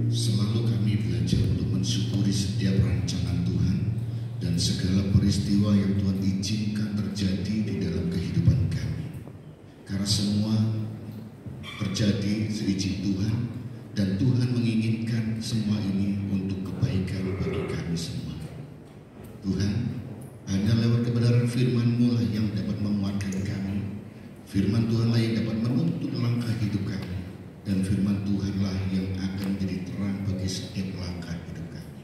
Selalu kami belajar untuk mensyukuri setiap rancangan Tuhan dan segala peristiwa yang Tuhan izinkan terjadi di dalam kehidupan kami. Karena semua terjadi seizin Tuhan dan Tuhan menginginkan semua ini untuk kebaikan bagi kami semua. Tuhan, hanya lewat kebenaran firman-Mu lah yang dapat menguatkan kami. Firman Tuhan lah yang dapat menuntun langkah hidup kami. Dan firman Tuhanlah yang akan menjadi terang bagi setiap langkah hidup kami.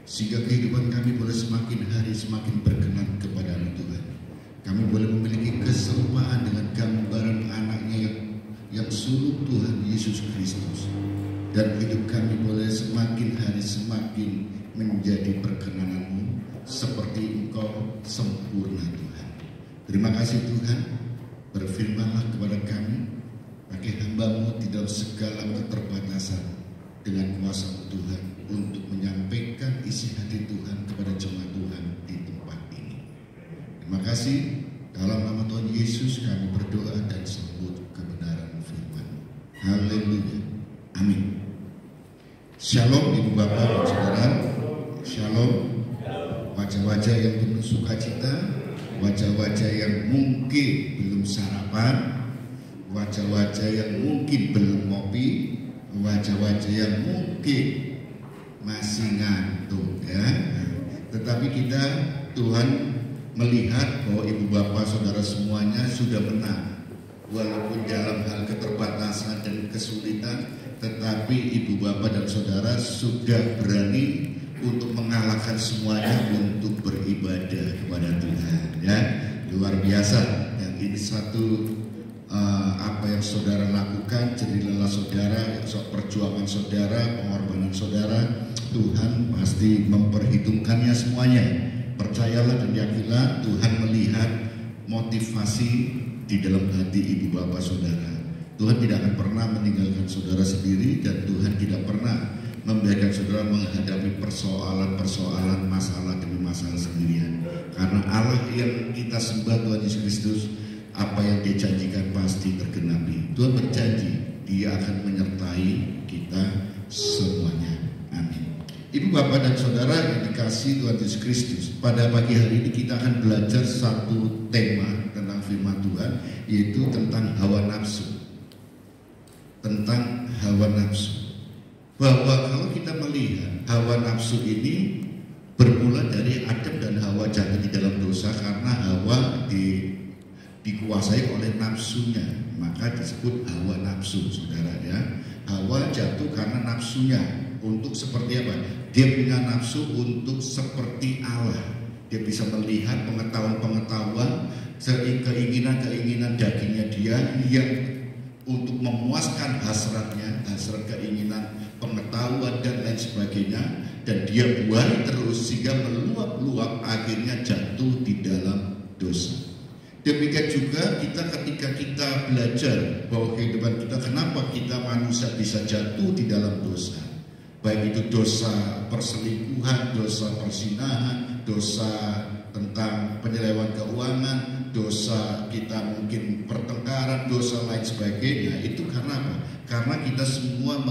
Sehingga kehidupan kami boleh semakin hari semakin berkenan kepada-Mu Tuhan. Kami boleh memiliki keserumpaan dengan gambaran anaknya yang sulung Tuhan Yesus Kristus. Dan hidup kami boleh semakin hari semakin menjadi perkenan-Mu seperti Engkau sempurna Tuhan. Terima kasih Tuhan, berfirmanlah kepada kami, pakai hamba-Mu di dalam segala keterbatasan dengan kuasa Tuhan untuk menyampaikan isi hati Tuhan kepada jemaat Tuhan di tempat ini. Terima kasih, dalam nama Tuhan Yesus kami berdoa dan sambut kebenaran firman. Haleluya, amin. Shalom Ibu Bapak dan Saudara. Shalom. Wajah-wajah yang penuh sukacita, wajah-wajah yang mungkin belum sarapan, wajah-wajah yang mungkin belum ngopi, wajah-wajah yang mungkin masih ngantuk ya. Tetapi kita, Tuhan melihat bahwa ibu bapak saudara semuanya sudah menang. Walaupun dalam hal keterbatasan dan kesulitan, tetapi ibu bapak dan saudara sudah berani untuk mengalahkan semuanya untuk beribadah kepada Tuhan ya. Luar biasa. Dan ini satu apa yang saudara lakukan, jerilah saudara, perjuangan saudara, pengorbanan saudara, Tuhan pasti memperhitungkannya semuanya. Percayalah dan yakinlah, Tuhan melihat motivasi di dalam hati ibu bapak saudara. Tuhan tidak akan pernah meninggalkan saudara sendiri, dan Tuhan tidak pernah membiarkan saudara menghadapi persoalan-persoalan, masalah demi masalah sendirian. Karena Allah yang kita sembah, Tuhan Yesus Kristus, apa yang Dia janjikan pasti tergenapi. Tuhan berjanji Dia akan menyertai kita semuanya. Amin. Ibu bapak dan saudara yang dikasihi Tuhan Yesus Kristus, pada pagi hari ini kita akan belajar satu tema tentang firman Tuhan, yaitu tentang hawa nafsu. Tentang hawa nafsu. Bahwa kalau kita melihat hawa nafsu ini bermula dari Adam dan Hawa jatuh di dalam dosa karena Hawa dikuasai oleh nafsunya, maka disebut hawa nafsu, saudara ya. Hawa jatuh karena nafsunya untuk seperti apa? Dia punya nafsu untuk seperti Allah. Dia bisa melihat pengetahuan-pengetahuan, keinginan-keinginan dagingnya dia yang untuk memuaskan hasratnya, hasrat keinginan, pengetahuan dan lain sebagainya, dan dia buang terus sehingga meluap-luap akhirnya jatuh di dalam dosa. Demikian juga ketika kita belajar bahwa kehidupan kita, kenapa kita manusia bisa jatuh di dalam dosa, baik itu dosa perselingkuhan, dosa persinahan, dosa tentang penyelewengan keuangan, dosa kita mungkin pertengkaran, dosa lain sebagainya. Itu karena apa? Karena kita semua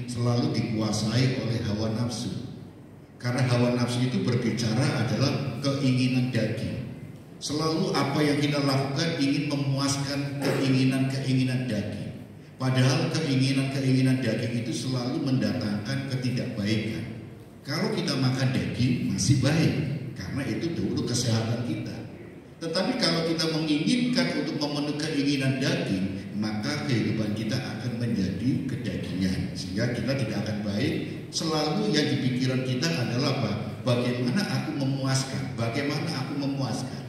selalu dikuasai oleh hawa nafsu. Karena hawa nafsu itu berbicara adalah keinginan daging. Selalu apa yang kita lakukan ingin memuaskan keinginan-keinginan daging. Padahal keinginan-keinginan daging itu selalu mendatangkan ketidakbaikan. Kalau kita makan daging masih baik, karena itu dulu kesehatan kita. Tetapi kalau kita menginginkan untuk memenuhi keinginan daging, maka kehidupan kita akan menjadi kedagingan, sehingga kita tidak akan baik. Selalu yang di pikiran kita adalah apa? Bagaimana aku memuaskan? Bagaimana aku memuaskan?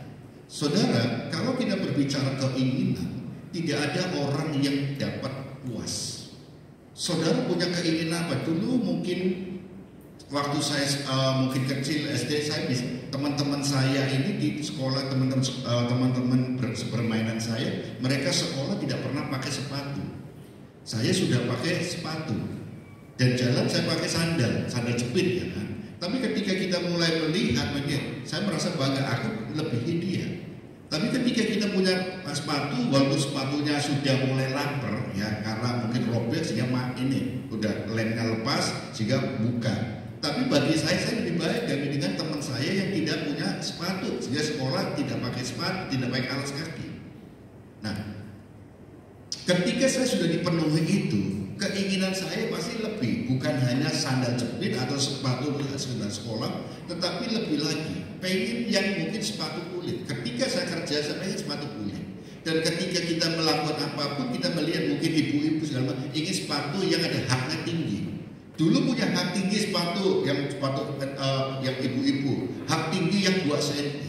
Saudara, kalau kita berbicara keinginan, tidak ada orang yang dapat puas. Saudara punya keinginan apa? Dulu mungkin waktu saya mungkin kecil SD, saya teman-teman saya ini di sekolah, teman-teman bermainan saya, mereka sekolah tidak pernah pakai sepatu. Saya sudah pakai sepatu dan jalan saya pakai sandal jepit ya kan. Tapi ketika kita mulai melihat, saya merasa bangga, aku lebihi dia. Tapi ketika kita punya sepatu, walaupun sepatunya sudah mulai lapar ya, karena mungkin robek sehingga ini udah lemnya lepas sehingga buka. Tapi bagi saya lebih baik dibandingkan teman saya yang tidak punya sepatu sehingga sekolah tidak pakai sepatu, tidak pakai alas kaki. Nah, ketika saya sudah dipenuhi itu, keinginan saya pasti lebih, bukan hanya sandal jepit atau sepatu sekedar sekolah, tetapi lebih lagi pengen yang mungkin sepatu kulit. Ketika saya kerja, saya pengen sepatu kulit. Dan ketika kita melakukan apapun, kita melihat mungkin ibu-ibu segala macam ingin sepatu yang ada haknya tinggi. Dulu punya hak tinggi sepatu yang ibu-ibu, hak tinggi yang 2 cm.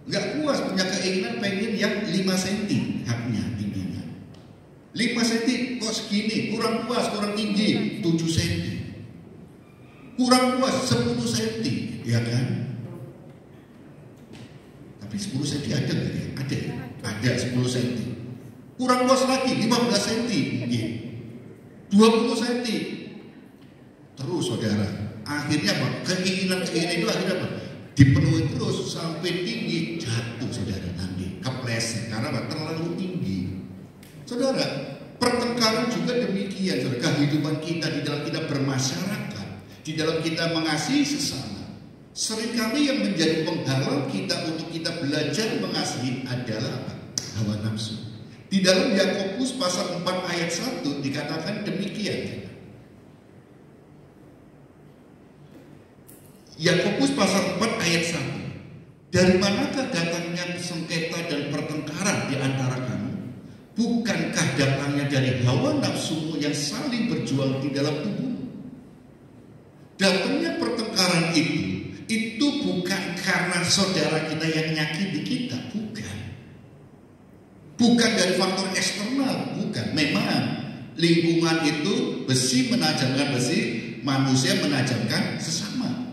Nggak puas, punya keinginan pengen yang 5 cm haknya tingginya. 5 cm kok segini, kurang puas, kurang tinggi, 7 cm. Kurang puas 10 cm, ya kan? Tapi 10 cm ada nggak ya? Ada 10 cm. Kurang puas lagi 15 cm, 20 cm. Terus saudara, akhirnya apa? Keinginan itu akhirnya apa? Dipenuhi terus sampai tinggi, jatuh saudara nanti kepleset karena apa? Terlalu tinggi. Saudara, pertengkaran juga demikian. Saudara, kehidupan kita di dalam kita bermasyarakat, di dalam kita mengasihi sesama, seringkali yang menjadi penghalang kita untuk kita belajar mengasihi adalah apa? Hawa nafsu. Di dalam Yakobus pasal 4 ayat 1 dikatakan demikian. Yakobus pasal 4 ayat 1. Dari manakah datangnya sengketa dan pertengkaran di antara kamu? Bukankah datangnya dari hawa nafsumu yang saling berjuang di dalam tubuhmu? Datangnya pertengkaran itu bukan karena saudara kita yang nyakiti kita, bukan. Bukan dari faktor eksternal, bukan. Memang lingkungan itu besi menajamkan besi, manusia menajamkan sesama.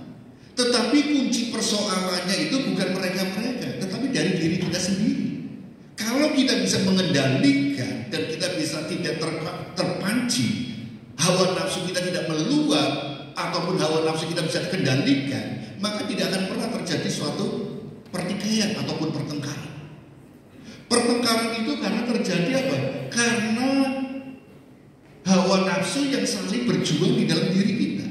Tetapi kunci persoalannya itu bukan mereka-mereka, tetapi dari diri kita sendiri. Kalau kita bisa mengendalikan dan kita bisa tidak terpancing, hawa nafsu kita tidak meluap, ataupun hawa nafsu kita bisa kendalikan, maka tidak akan pernah terjadi suatu pertikaian ataupun pertengkaran. Pertengkaran itu karena terjadi apa? Karena hawa nafsu yang saling berjuang di dalam diri kita.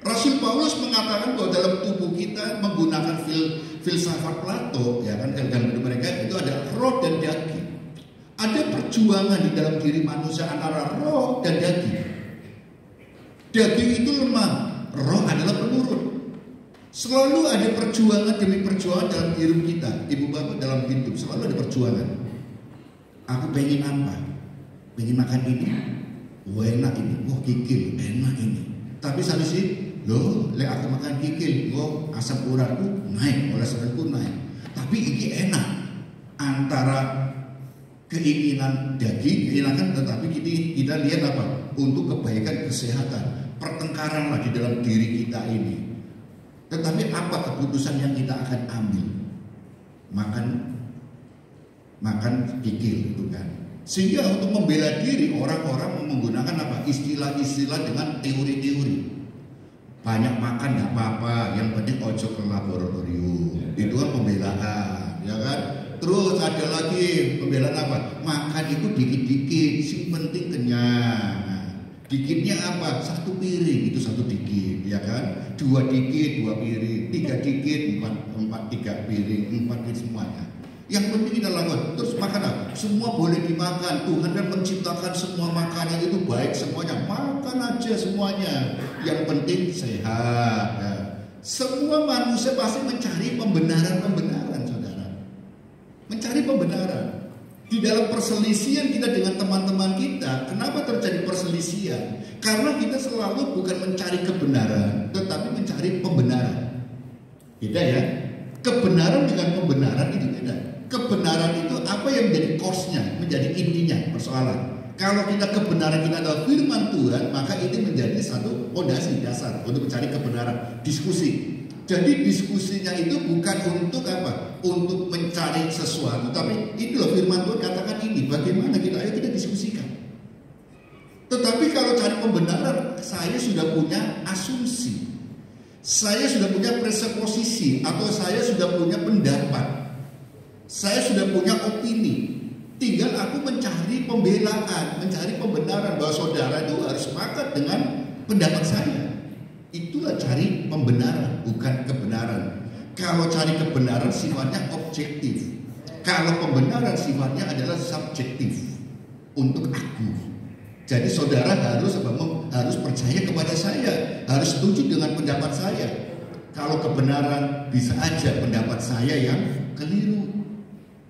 Rasul Paulus mengatakan bahwa dalam tubuh kita menggunakan filsafat Plato, ya kan, dalam mereka itu ada roh dan daging. Ada perjuangan di dalam diri manusia antara roh dan daging. Daging itu lemah, roh adalah penurut. Selalu ada perjuangan demi perjuangan dalam diri kita, ibu bapak dalam hidup selalu ada perjuangan. Aku pengen apa? Pengen makan ini, enak ini, kikil, enak ini. Tapi satu sih, loh, aku makan kikil, asam uratku naik, kolesterolku naik. Tapi ini enak. Antara keinginan daging, keinginan, tetapi kita lihat apa? Untuk kebaikan kesehatan. Pertengkaran lah di dalam diri kita ini. Tetapi apa keputusan yang kita akan ambil? Makan kikil itu kan. Sehingga untuk membela diri orang-orang menggunakan apa? Istilah-istilah dengan teori-teori. Banyak makan nggak apa-apa, yang penting ojo ke laboratorium. Itu kan pembelaan, ya kan? Terus ada lagi pembelaan apa? Makan itu dikit-dikit, sing penting kenyang. Dikitnya apa? 1 piring itu 1 dikit, ya kan? 2 dikit 2 piring, 3 dikit 4 3 piring, 4 piring semuanya. Yang penting kita lakukan. Terus makan apa? Semua boleh dimakan. Tuhan kan menciptakan semua makanan itu baik semuanya. Makan aja semuanya. Yang penting sehat. Ya. Semua manusia pasti mencari pembenaran, saudara. Mencari pembenaran. Di dalam perselisihan kita dengan teman-teman kita, kenapa terjadi perselisihan? Karena kita selalu bukan mencari kebenaran, tetapi mencari pembenaran. Beda ya. Kebenaran dengan pembenaran itu beda. Kebenaran itu apa yang menjadi course-nya, menjadi intinya persoalan. Kalau kita kebenaran kita adalah firman Tuhan, maka itu menjadi satu fondasi dasar untuk mencari kebenaran. Diskusi. Jadi diskusinya itu bukan untuk apa? Untuk mencari sesuatu, tapi itulah firman Tuhan katakan ini. Bagaimana ayo kita diskusikan. Tetapi kalau cari pembenaran, saya sudah punya asumsi. Saya sudah punya presupposisi atau saya sudah punya pendapat. Saya sudah punya opini. Tinggal aku mencari pembelaan, mencari pembenaran bahwa saudara itu harus sepakat dengan pendapat saya. Itulah cari pembenaran, bukan kebenaran. Kalau cari kebenaran sifatnya objektif. Kalau pembenaran sifatnya adalah subjektif untuk aku. Jadi saudara harus percaya kepada saya, harus setuju dengan pendapat saya. Kalau kebenaran, bisa aja pendapat saya yang keliru.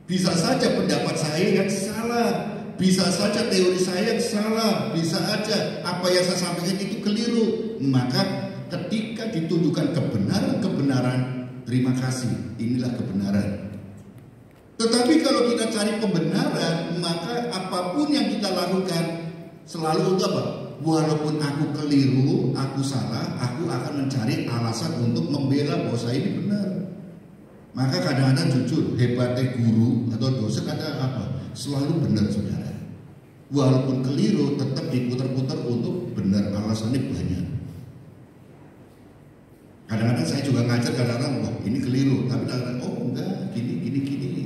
Bisa saja pendapat saya yang salah, bisa saja teori saya yang salah, bisa aja apa yang saya sampaikan itu keliru. Maka ketika ditunjukkan kebenaran, terima kasih, inilah kebenaran. Tetapi kalau kita cari pembenaran, maka apapun yang kita lakukan selalu untuk apa? Walaupun aku keliru, aku salah, aku akan mencari alasan untuk membela bahwa saya ini benar. Maka kadang-kadang jujur, hebatnya guru atau dosen ada apa? Selalu benar saudara. Walaupun keliru, tetap diputar-putar untuk benar, alasannya banyak. Kadang-kadang saya juga ngajar, kadang-kadang wah ini keliru, tapi kadang-kadang oh enggak, gini,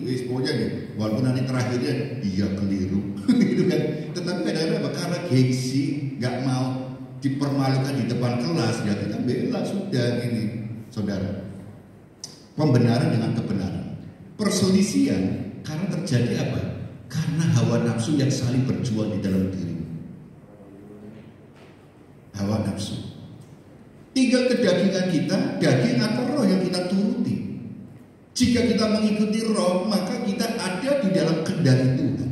wis pokoknya nih. Walaupun nanti terakhirnya iya keliru, gitu kan. Tetapi kadang-kadang karena gengsi, nggak mau dipermalukan di depan kelas, ya kita bela sudah ini, saudara. Pembenaran dengan kebenaran. Perselisihan karena terjadi apa? Karena hawa nafsu yang saling berjuang di dalam diri. Hawa nafsu. Tinggal kedagingan kita, daging atau roh yang kita turuti. Jika kita mengikuti roh, maka kita ada di dalam kendali Tuhan.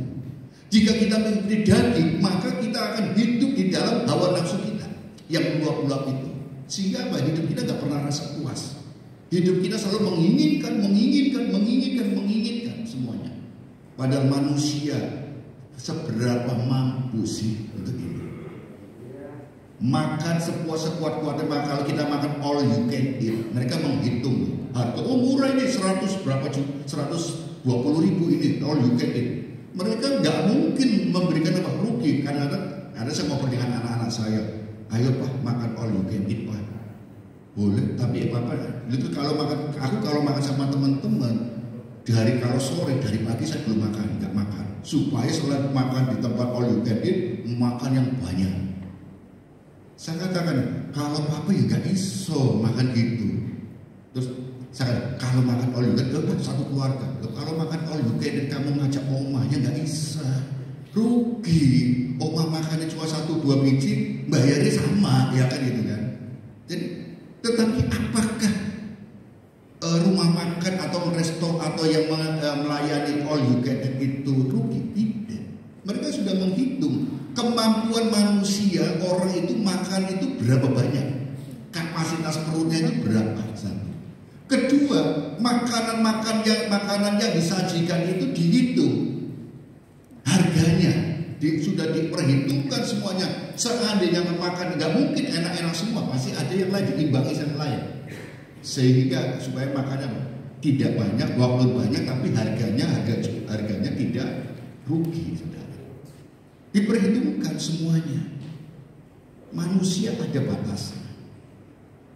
Jika kita mengikuti daging, maka kita akan hidup di dalam hawa nafsu kita yang meluap-luap itu. Sehingga apa? Hidup kita gak pernah rasa puas. Hidup kita selalu menginginkan semuanya. Padahal manusia seberapa mampu sih untuk ini? Makan sekuat-kuatnya. Kalau kita makan all you can eat, mereka menghitung harga. Oh murah ini 100 berapa juta, 120.000 ini all you can eat. Mereka nggak mungkin memberikan apa rugi. Karena ada saya ngobrol dengan anak-anak saya. Ayo pak makan all you can eat pak. Boleh, tapi apa-apa itu kalau makan sama teman-teman dari kalau sore, dari pagi saya belum makan, nggak makan. Supaya selain makan di tempat all you can eat, makan yang banyak. Saya katakan, kalau papa ya nggak iso makan gitu. Terus saya katakan, kalau makan all you can eat, satu keluarga. Kalau makan all you can eat, kamu ngajak omahnya nggak bisa. Rugi, omah makannya cuma 1-2 biji, bayarnya sama, ya kan gitu kan. Jadi tetapi apakah rumah makan atau resto atau yang melayani all you can eat itu rugi? Tidak. Mereka sudah menghitung kemampuan manusia, orang itu makan itu berapa banyak, kapasitas perutnya itu berapa. Satu. Kedua, makanan yang disajikan itu dihitung harganya. Sudah diperhitungkan semuanya. Seandainya makan nggak mungkin enak-enak semua, pasti ada yang lain diimbangi yang lain. Sehingga supaya makannya tidak banyak, walaupun banyak, tapi harganya tidak rugi, saudara. Diperhitungkan semuanya. Manusia ada batasnya.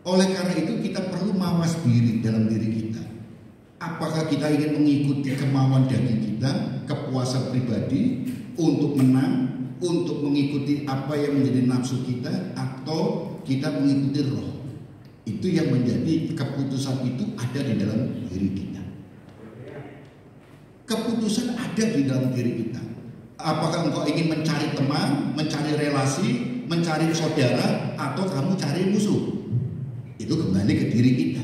Oleh karena itu kita perlu mawas diri dalam diri kita. Apakah kita ingin mengikuti kemauan daging kita, kepuasan pribadi, untuk menang, untuk mengikuti apa yang menjadi nafsu kita, atau kita mengikuti roh. Itu yang menjadi keputusan itu ada di dalam diri kita. Keputusan ada di dalam diri kita. Apakah engkau ingin mencari teman, mencari relasi, mencari saudara, atau kamu cari musuh? Itu kembali ke diri kita.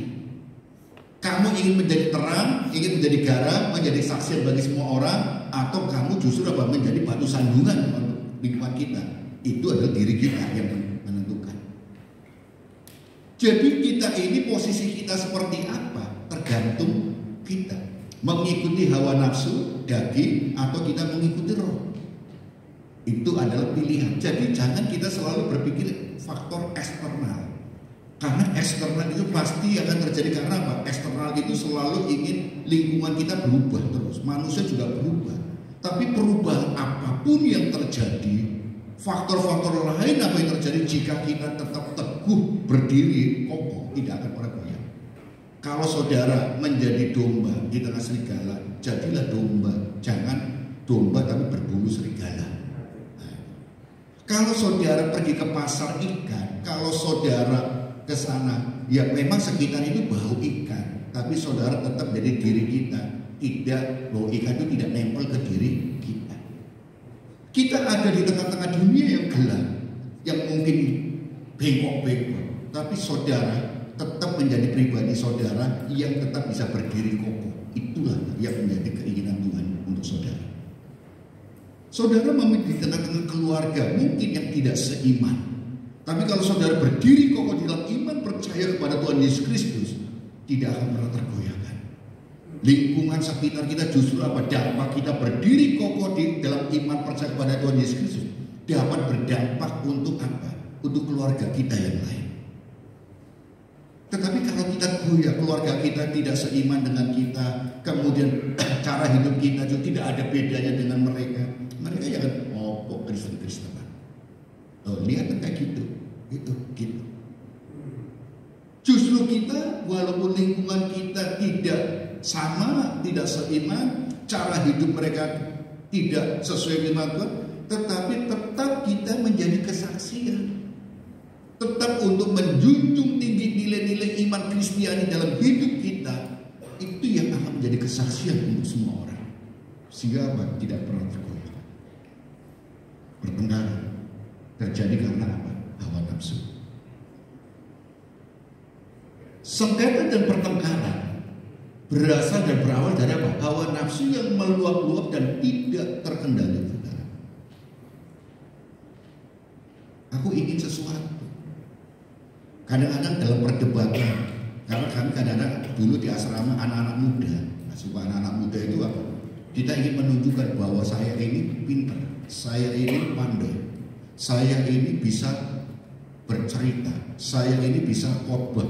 Kamu ingin menjadi terang, ingin menjadi garam, menjadi saksi bagi semua orang, atau kamu justru menjadi batu sandungan lingkungan kita? Itu adalah diri kita yang menentukan. Jadi kita ini posisi kita seperti apa? Tergantung kita. Mengikuti hawa nafsu, daging, atau kita mengikuti roh. Itu adalah pilihan. Jadi jangan kita selalu berpikir faktor eksternal. Karena eksternal itu pasti akan terjadi. Karena apa? Eksternal itu selalu ingin lingkungan kita berubah terus. Manusia juga berubah. Tapi perubahan apapun yang terjadi, faktor-faktor lain apa yang terjadi, jika kita tetap teguh berdiri kokoh, tidak akan pernah goyah. Kalau saudara menjadi domba di tengah serigala, jadilah domba. Jangan domba tapi berbulu serigala. Nah, kalau saudara pergi ke pasar ikan, kalau saudara ke sana, ya memang sekitar itu bau ikan, tapi saudara tetap jadi diri kita. Tidak, bau ikan itu tidak nempel ke diri kita. Kita ada di tengah-tengah dunia yang gelap, yang mungkin bengkok-bengkok, tapi saudara tetap menjadi pribadi saudara yang tetap bisa berdiri kokoh. Itulah yang menjadi keinginan Tuhan untuk saudara. Saudara memiliki di tengah-tengah keluarga mungkin yang tidak seiman, tapi kalau saudara berdiri kokoh dalam iman, percaya kepada Tuhan Yesus Kristus, tidak akan pernah tergoyahkan. Lingkungan sekitar kita justru apa? Dampak kita berdiri kokoh di dalam iman, percaya kepada Tuhan Yesus Kristus, dapat berdampak untuk apa? Untuk keluarga kita yang lain. Tetapi kalau kita goyah, keluarga kita tidak seiman dengan kita, kemudian cara hidup kita juga tidak ada bedanya dengan mereka. Mereka jangan kok Kristen-Kristenan. Lihat kayak gitu. Justru kita, walaupun lingkungan kita tidak sama, tidak seiman, cara hidup mereka tidak sesuai dengan Tuhan, tetapi tetap kita menjadi kesaksian. Tetap untuk menjunjung tinggi nilai-nilai iman Kristiani dalam hidup kita, itu yang akan menjadi kesaksian untuk semua orang. Sehingga apa? Tidak pernah tergoyah. Pertengkaran terjadi karena apa? Hawa nafsu. Sengketa dan pertengkaran berasal dan berawal dari apa? Hawa nafsu yang meluap-luap dan tidak terkendali. Aku ingin sesuatu. Kadang-kadang dalam perdebatan, karena kami kadang-kadang dulu di asrama anak-anak muda, suka anak-anak muda itu apa? Kita ingin menunjukkan bahwa saya ini pintar, saya ini pandai, saya ini bisa bercerita, saya ini bisa khotbah.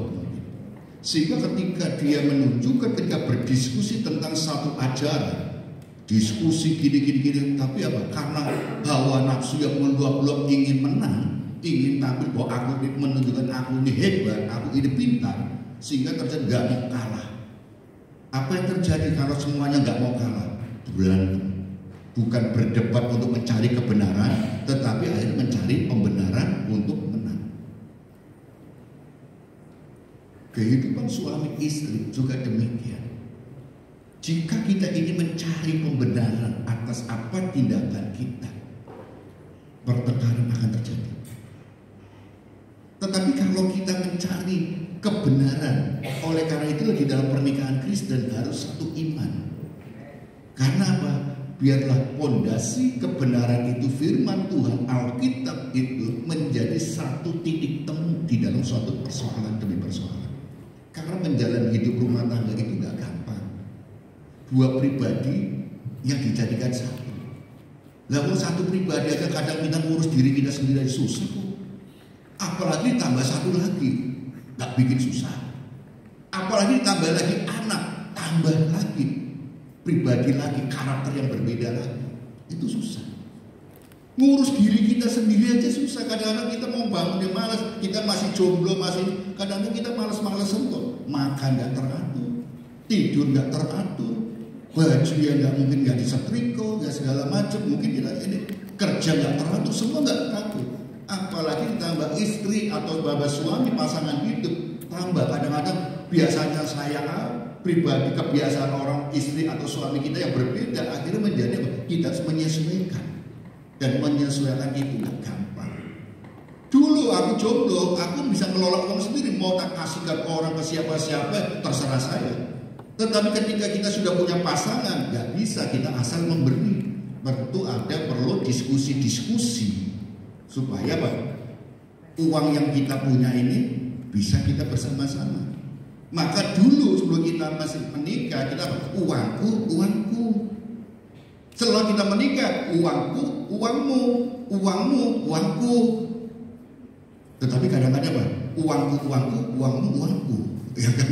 Sehingga ketika dia menunjukkan, ketika berdiskusi tentang satu ajaran, diskusi gini, tapi apa? Karena hawa nafsu yang meluap-luap ingin menang, ingin tampil bahwa aku menunjukkan aku ini hebat, aku ini pintar, sehingga terjadi nggak mau kalah. Apa yang terjadi kalau semuanya nggak mau kalah? Berantem. Bukan berdebat untuk mencari kebenaran, tetapi akhirnya mencari pembenaran untuk menang. Kehidupan suami istri juga demikian. Jika kita ingin mencari pembenaran atas apa tindakan kita, pertengkaran akan terjadi. Tetapi kalau kita mencari kebenaran, oleh karena itu di dalam pernikahan Kristen harus satu iman. Karena apa? Biarlah pondasi kebenaran itu, firman Tuhan, Alkitab itu menjadi satu titik temu di dalam suatu persoalan demi persoalan. Karena menjalani hidup rumah tangga itu gak gampang. Dua pribadi yang dijadikan satu. Lalu satu pribadi aja kadang kita ngurus diri kita sendiri susah kok. Apalagi tambah satu lagi, gak bikin susah. Apalagi tambah lagi anak, tambah lagi pribadi lagi, karakter yang berbeda lagi, itu susah. Ngurus diri kita sendiri aja susah. Kadang-kadang kita mau bangun dia malas, kita masih jomblo, masih kadang-kadang kita malas-malasan kok. Makan gak teratur, tidur gak teratur, baju yang gak mungkin gak disetrika, gak segala macam, mungkin ini kerja gak teratur, semua gak teratur. Apalagi ditambah istri atau bapak suami, pasangan hidup, tambah kadang-kadang biasanya saya pribadi, kebiasaan orang istri atau suami kita yang berbeda, akhirnya menjadi kita harus menyesuaikan. Dan menyesuaikan itu gak gampang. Dulu aku jomblo, aku bisa ngelola uang sendiri, mau tak kasihkan orang ke siapa-siapa terserah saya. Tetapi ketika kita sudah punya pasangan, gak bisa kita asal memberi. Tentu ada perlu diskusi-diskusi supaya apa? Uang yang kita punya ini bisa kita bersama-sama. Maka dulu sebelum kita masih menikah, kita uangku, uangku. Setelah kita menikah, uangku, uangmu, uangmu, uangku. Tetapi kadang-kadang apa? Uangku, uangku, uangmu, uangku. Ya kan?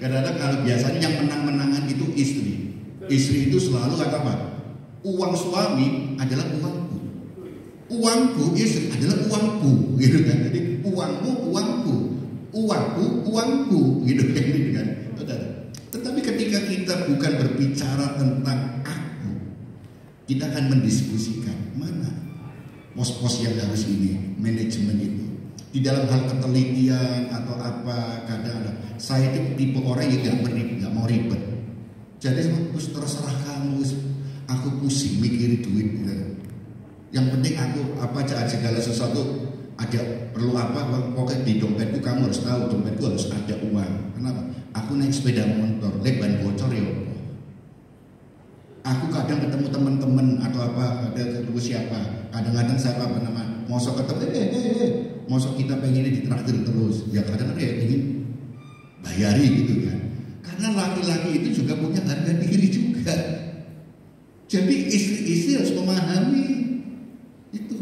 Kadang-kadang kalau biasanya yang menang-menangan itu istri. Istri itu selalu kata apa? Uang suami adalah uangku. Uangku istri adalah uangku, gitu kan? Jadi uangmu, uangku. uangku, gitu kan. Tetapi ketika kita bukan berbicara tentang aku, kita akan mendiskusikan mana pos-pos yang harus ini, manajemen itu. Di dalam hal ketelitian atau apa, kadang-kadang saya itu tipe orang yang nggak mau ribet. Jadi terserah kamu, aku pusing mikirin duit. Gitu. Yang penting aku segala sesuatu ada perlu apa, pokoknya di dompetku kamu harus tahu, dompetku harus ada uang. Kenapa? Aku naik sepeda motor, ban bocor ya. Aku kadang ketemu teman-teman atau apa, ada ketemu siapa, kadang-kadang saya mosok ketemu, mosok kita pengen ditraktir terus, ya kadang-kadang ya pengen bayari gitu kan. Karena laki-laki itu juga punya harga diri juga. Jadi istri-istri harus memahami itu.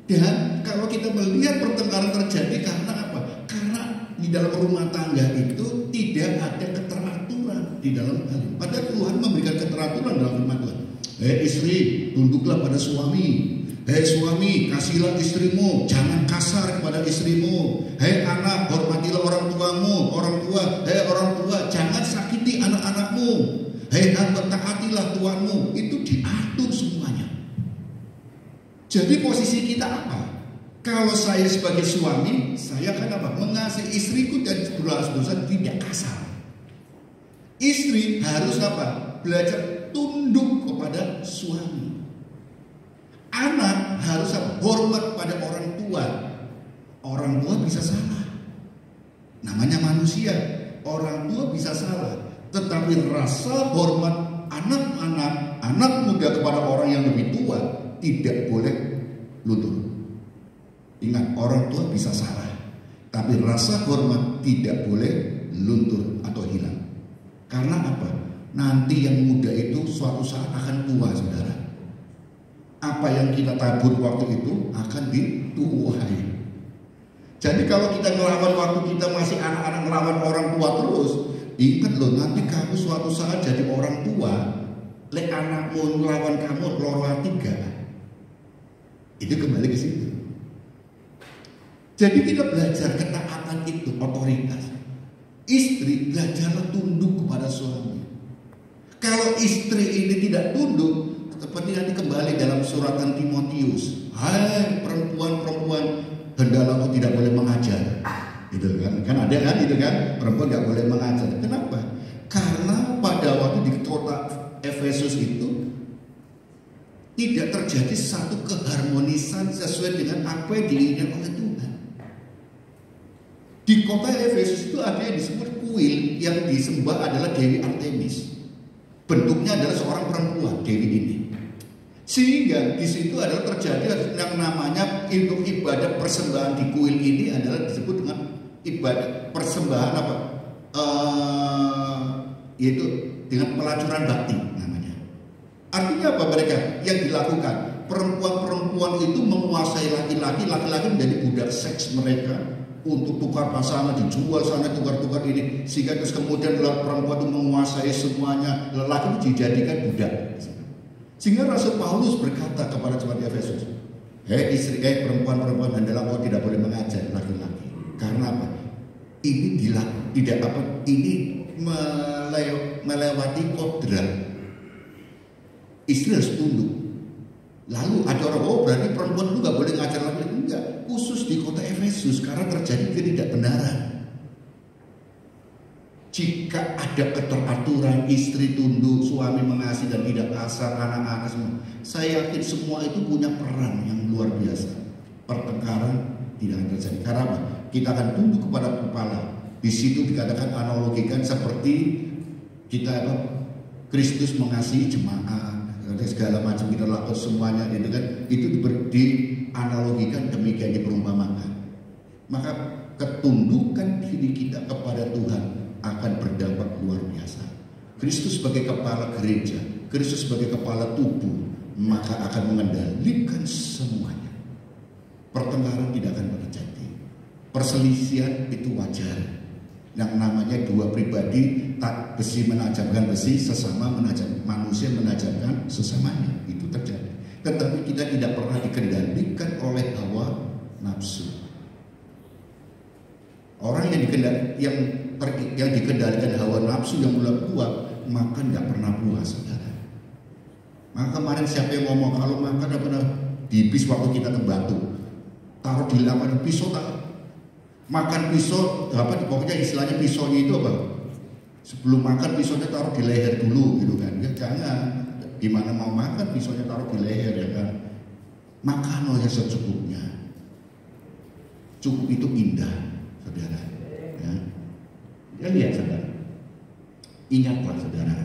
Dan kalau kita melihat pertengkaran terjadi karena apa? Karena di dalam rumah tangga itu tidak ada keteraturan di dalam hal ini. Padahal Tuhan memberikan keteraturan dalam firman Tuhan. Istri, tunduklah pada suami. Suami, kasihlah istrimu, jangan kasar kepada istrimu. Anak, hormatilah orang tuamu. Orang tua, jangan sakiti anak-anakmu. Hamba, taatilah tuanmu. Itu diatur semuanya. Jadi posisi kita apa? Kalau saya sebagai suami, saya kan apa? Mengasihi istriku dan berusaha tidak kasar. Istri harus apa? Belajar tunduk kepada suami. Anak harus hormat pada orang tua. Orang tua bisa salah. Namanya manusia. Orang tua bisa salah. Tetapi rasa hormat anak muda kepada orang yang lebih tua tidak boleh luntur. Ingat, orang tua bisa salah, tapi rasa hormat tidak boleh luntur atau hilang. Karena apa? Nanti yang muda itu suatu saat akan tua, saudara. Apa yang kita tabur waktu itu akan dituai. Jadi kalau kita ngelawan waktu kita masih anak-anak, ngelawan orang tua terus, ingat loh, nanti kamu suatu saat jadi orang tua, lek anakmu ngelawan kamu loro ati gak? Itu kembali ke situ. Jadi kita belajar ketaatan itu, otoritas. Istri belajarlah tunduk kepada suami. Kalau istri ini tidak tunduk, seperti nanti kembali dalam suratan Timotius. Hai perempuan-perempuan, hendaklah kau tidak boleh mengajar. Gitu kan? Kan ada kan itu kan? Perempuan tidak boleh mengajar. Kenapa? Karena pada waktu di kota Efesus itu tidak terjadi satu keharmonisan sesuai dengan apa yang diinginkan oleh Tuhan. Di kota Efesus itu ada yang disebut kuil, yang disembah adalah Dewi Artemis. Bentuknya adalah seorang perempuan, Dewi ini. Sehingga di situ adalah terjadi yang namanya untuk ibadah persembahan di kuil ini adalah disebut dengan ibadah persembahan apa? Yaitu dengan pelacuran bakti namanya. Artinya apa mereka yang dilakukan? Perempuan-perempuan itu menguasai laki-laki, laki-laki menjadi budak seks mereka untuk tukar pasangan, dijual sana, tukar-tukar ini, sehingga terus kemudian perempuan itu menguasai semuanya, lelaki itu dijadikan budak. Sehingga Rasul Paulus berkata kepada jemaat Efesus, istri, perempuan-perempuan, hendaklah kau tidak boleh mengajar laki-laki. Karena apa? Ini tidak apa? Ini melewati kodrat. Istri harus tunduk. Lalu ada orang, berarti perempuan itu nggak boleh ngajar laki-laki. Enggak, khusus di kota Efesus karena terjadi ketidakbenaran. Jika ada keteraturan, istri tunduk, suami mengasihi dan tidak kasar, anak-anak semua, saya yakin semua itu punya peran yang luar biasa. Pertengkaran tidak akan terjadi. Karena apa? Kita akan tunduk kepada kepala. Di situ dikatakan analogikan seperti kita Kristus mengasihi jemaat, segala macam kita lakukan semuanya, itu kan itu dianalogikan demikian, diperumpamakan. Maka ketundukan diri kita kepada Tuhan akan berdampak luar biasa. Kristus sebagai kepala gereja, Kristus sebagai kepala tubuh, maka akan mengendalikan semuanya. Pertengkaran tidak akan terjadi. Perselisihan itu wajar. Yang namanya dua pribadi, tak besi menajamkan besi, sesama manusia menajamkan sesamanya, itu terjadi. Tetapi kita tidak pernah dikendalikan oleh hawa nafsu. Orang yang dikendalikan hawa nafsu yang kuat, makan nggak pernah puas, saudara. Maka kemarin siapa yang ngomong kalau makan nggak pernah di bis waktu kita ke Batu, taruh di lapangan pisau tak makan pisau apa? Pokoknya istilahnya pisaunya itu apa? Sebelum makan pisaunya taruh di leher dulu, gitu kan? Ya jangan. Gimana mau makan pisaunya taruh di leher, ya kan? Makan oleh secukupnya. Cukup itu indah, saudara. Ya lihat, saudara. Ingatlah, saudara.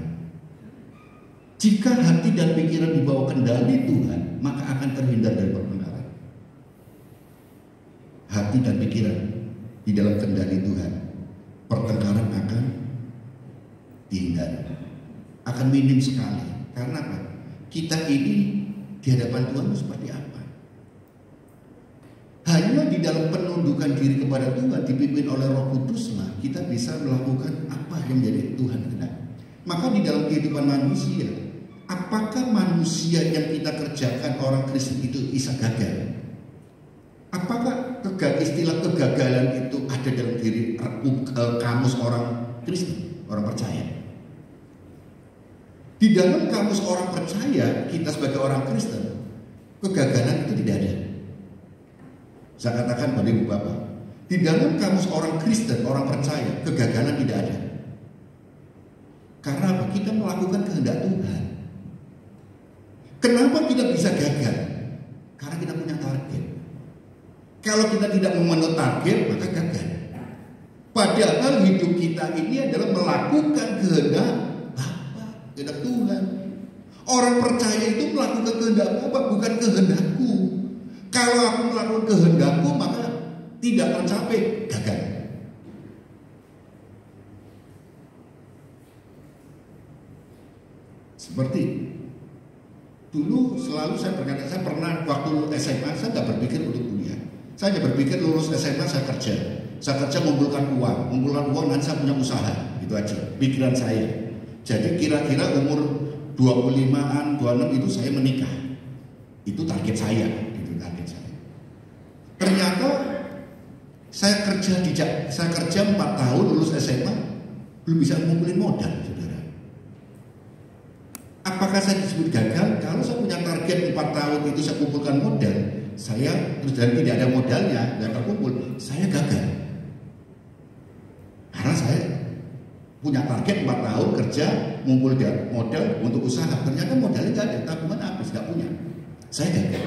Jika hati dan pikiran di bawah kendali Tuhan, maka akan terhindar dari pertengkaran. Hati dan pikiran di dalam kendali Tuhan, pertengkaran akan dihindari. Akan minim sekali. Karena apa? Kita ini di hadapan Tuhan seperti apa? Hanya di dalam penundukan diri kepada Tuhan, dipimpin oleh Roh Kuduslah, kita bisa melakukan apa yang menjadi Tuhan kehendak. Maka di dalam kehidupan manusia, apakah manusia yang kita kerjakan orang Kristen itu bisa gagal? Apakah istilah kegagalan itu ada dalam diri kamus orang Kristen, orang percaya? Di dalam kamus orang percaya, kita sebagai orang Kristen, kegagalan itu tidak ada. Saya katakan pada ibu bapak, di dalam kamus orang Kristen, orang percaya, kegagalan tidak ada. Karena apa? Kita melakukan kehendak Tuhan. Kenapa kita bisa gagal? Karena kita punya target. Kalau kita tidak memenuhi target, maka gagal. Padahal hidup kita ini adalah melakukan kehendak Bapa, kehendak Tuhan. Orang percaya itu melakukan kehendak Bapa, bukan kehendakku. Kalau aku melakukan kehendakku, maka tidak tercapai, gagal. Seperti dulu selalu saya berkata, saya pernah waktu SMA saya nggak berpikir untuk kuliah. Saya hanya berpikir lulus SMA saya kerja. Saya kerja mengumpulkan uang nanti saya punya usaha, itu aja pikiran saya. Jadi kira-kira umur 25-an, 26 itu saya menikah. Itu target saya, itu target saya. Ternyata saya kerja 4 tahun lulus SMA belum bisa ngumpulin modal, saudara. Apakah saya disebut gagal? Kalau saya punya target 4 tahun itu saya kumpulkan modal, saya terus dan tidak ada modalnya, nggak terkumpul, saya gagal. Karena saya punya target 4 tahun kerja, ngumpul modal untuk usaha, ternyata modalnya nggak ada, tabungan habis, nggak punya, saya gagal.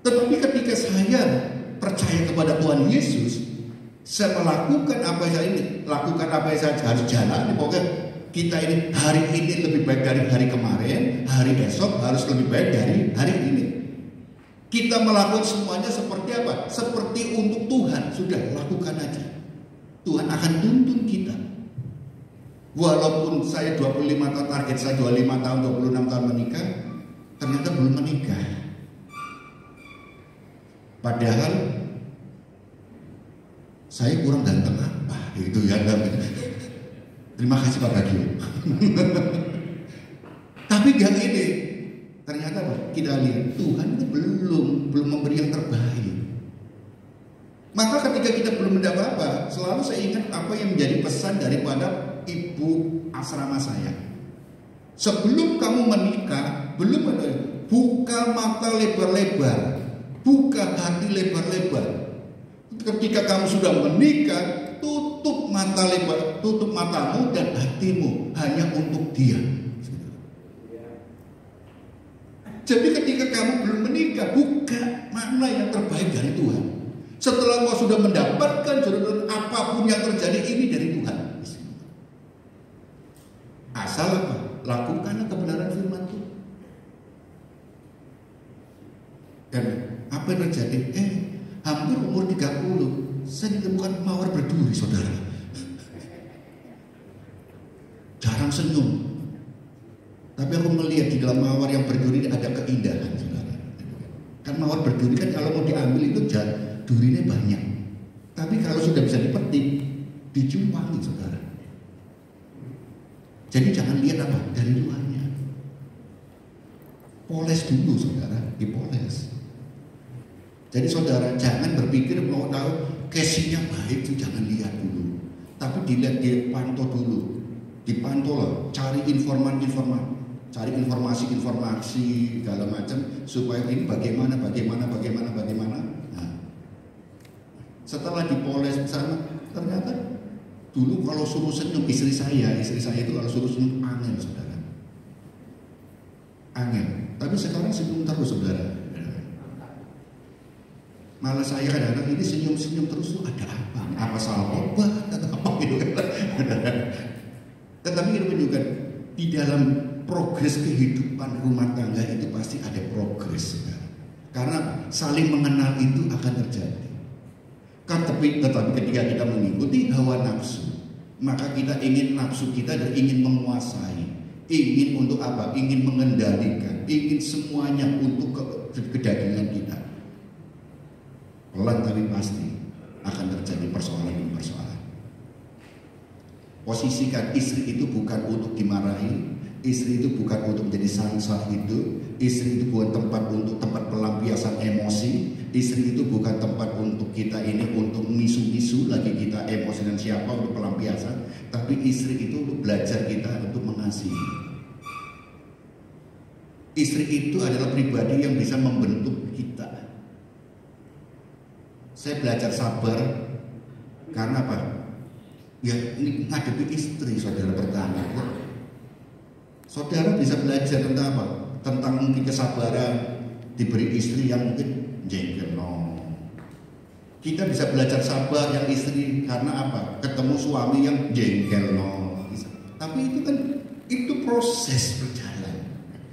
Tetapi ketika saya percaya kepada Tuhan Yesus, saya melakukan apa yang saya ini, lakukan apa yang saya harus jalan. Pokoknya kita ini hari ini lebih baik dari hari kemarin, hari esok harus lebih baik dari hari ini. Kita melakukan semuanya seperti apa? Seperti untuk Tuhan. Sudah, lakukan aja. Tuhan akan tuntun kita. Walaupun saya 25 tahun, target saya 25 tahun, 26 tahun menikah, ternyata belum menikah. Padahal saya kurang ganteng apa itu ya. Terima kasih Pak Bagio. Tapi gak ini. Ternyata apa? Kita lihat Tuhan itu belum memberi yang terbaik. Maka ketika kita belum mendapat apa, selalu saya ingat apa yang menjadi pesan daripada ibu asrama saya. Sebelum kamu menikah, belum ada, buka mata lebar-lebar, buka hati lebar-lebar. Ketika kamu sudah menikah, tutup mata lebar, tutup matamu dan hatimu hanya untuk Dia. Jadi ketika kamu belum menikah, buka mana yang terbaik dari Tuhan. Setelah kau sudah mendapatkan jodoh, apapun yang terjadi ini dari Tuhan. Asal apa? Lakukanlah kebenaran firman Tuhan. Dan apa yang terjadi? Hampir umur 30, saya ditemukan mawar berduri, saudara. Jarang senyum. Tapi aku melihat di dalam mawar yang berduri ada keindahan, saudara. Kan mawar berduri kan kalau mau diambil itu durinya banyak. Tapi kalau sudah bisa dipetik, dijual, saudara. Jadi jangan lihat apa dari luarnya. Poles dulu, saudara, dipoles. Jadi saudara jangan berpikir mau tahu casingnya baik itu jangan lihat dulu, tapi dilihat, dipantau dulu, dipantau lah, cari informasi segala macam supaya ini bagaimana. Nah, setelah dipoles sana, ternyata dulu kalau suruh senyum istri saya itu kalau suruh senyum angin, saudara, angin. Tapi sekarang senyum terus, saudara. Malah saya kadang-kadang ini senyum terus tuh ada apa? Apa salah obat atau apa gitu kan? Tetapi itu menunjukkan di dalam progres kehidupan rumah tangga itu pasti ada progres, saudara. Karena saling mengenal itu akan terjadi. Tetapi ketika kita mengikuti hawa nafsu, maka kita ingin nafsu kita dan ingin menguasai, ingin untuk apa? Ingin mengendalikan, ingin semuanya untuk kedagingan kita. Pelan tapi pasti akan terjadi persoalan demi persoalan. Posisikan istri itu bukan untuk dimarahi, istri itu bukan untuk menjadi sangsar hidup, istri itu bukan tempat pelampiasan emosi, istri itu bukan tempat untuk kita ini untuk misu-misu lagi kita emosi dan siapa untuk pelampiasan, tapi istri itu untuk belajar kita untuk mengasihi. Istri itu adalah pribadi yang bisa membentuk kita. Saya belajar sabar karena apa? Ya ini ngadepi istri, saudara, pertama. Saudara bisa belajar tentang apa? Tentang mungkin kesabaran diberi istri yang mungkin jengkel. No. Kita bisa belajar sabar yang istri karena apa? Ketemu suami yang jengkel. No. Tapi itu kan itu proses berjalan.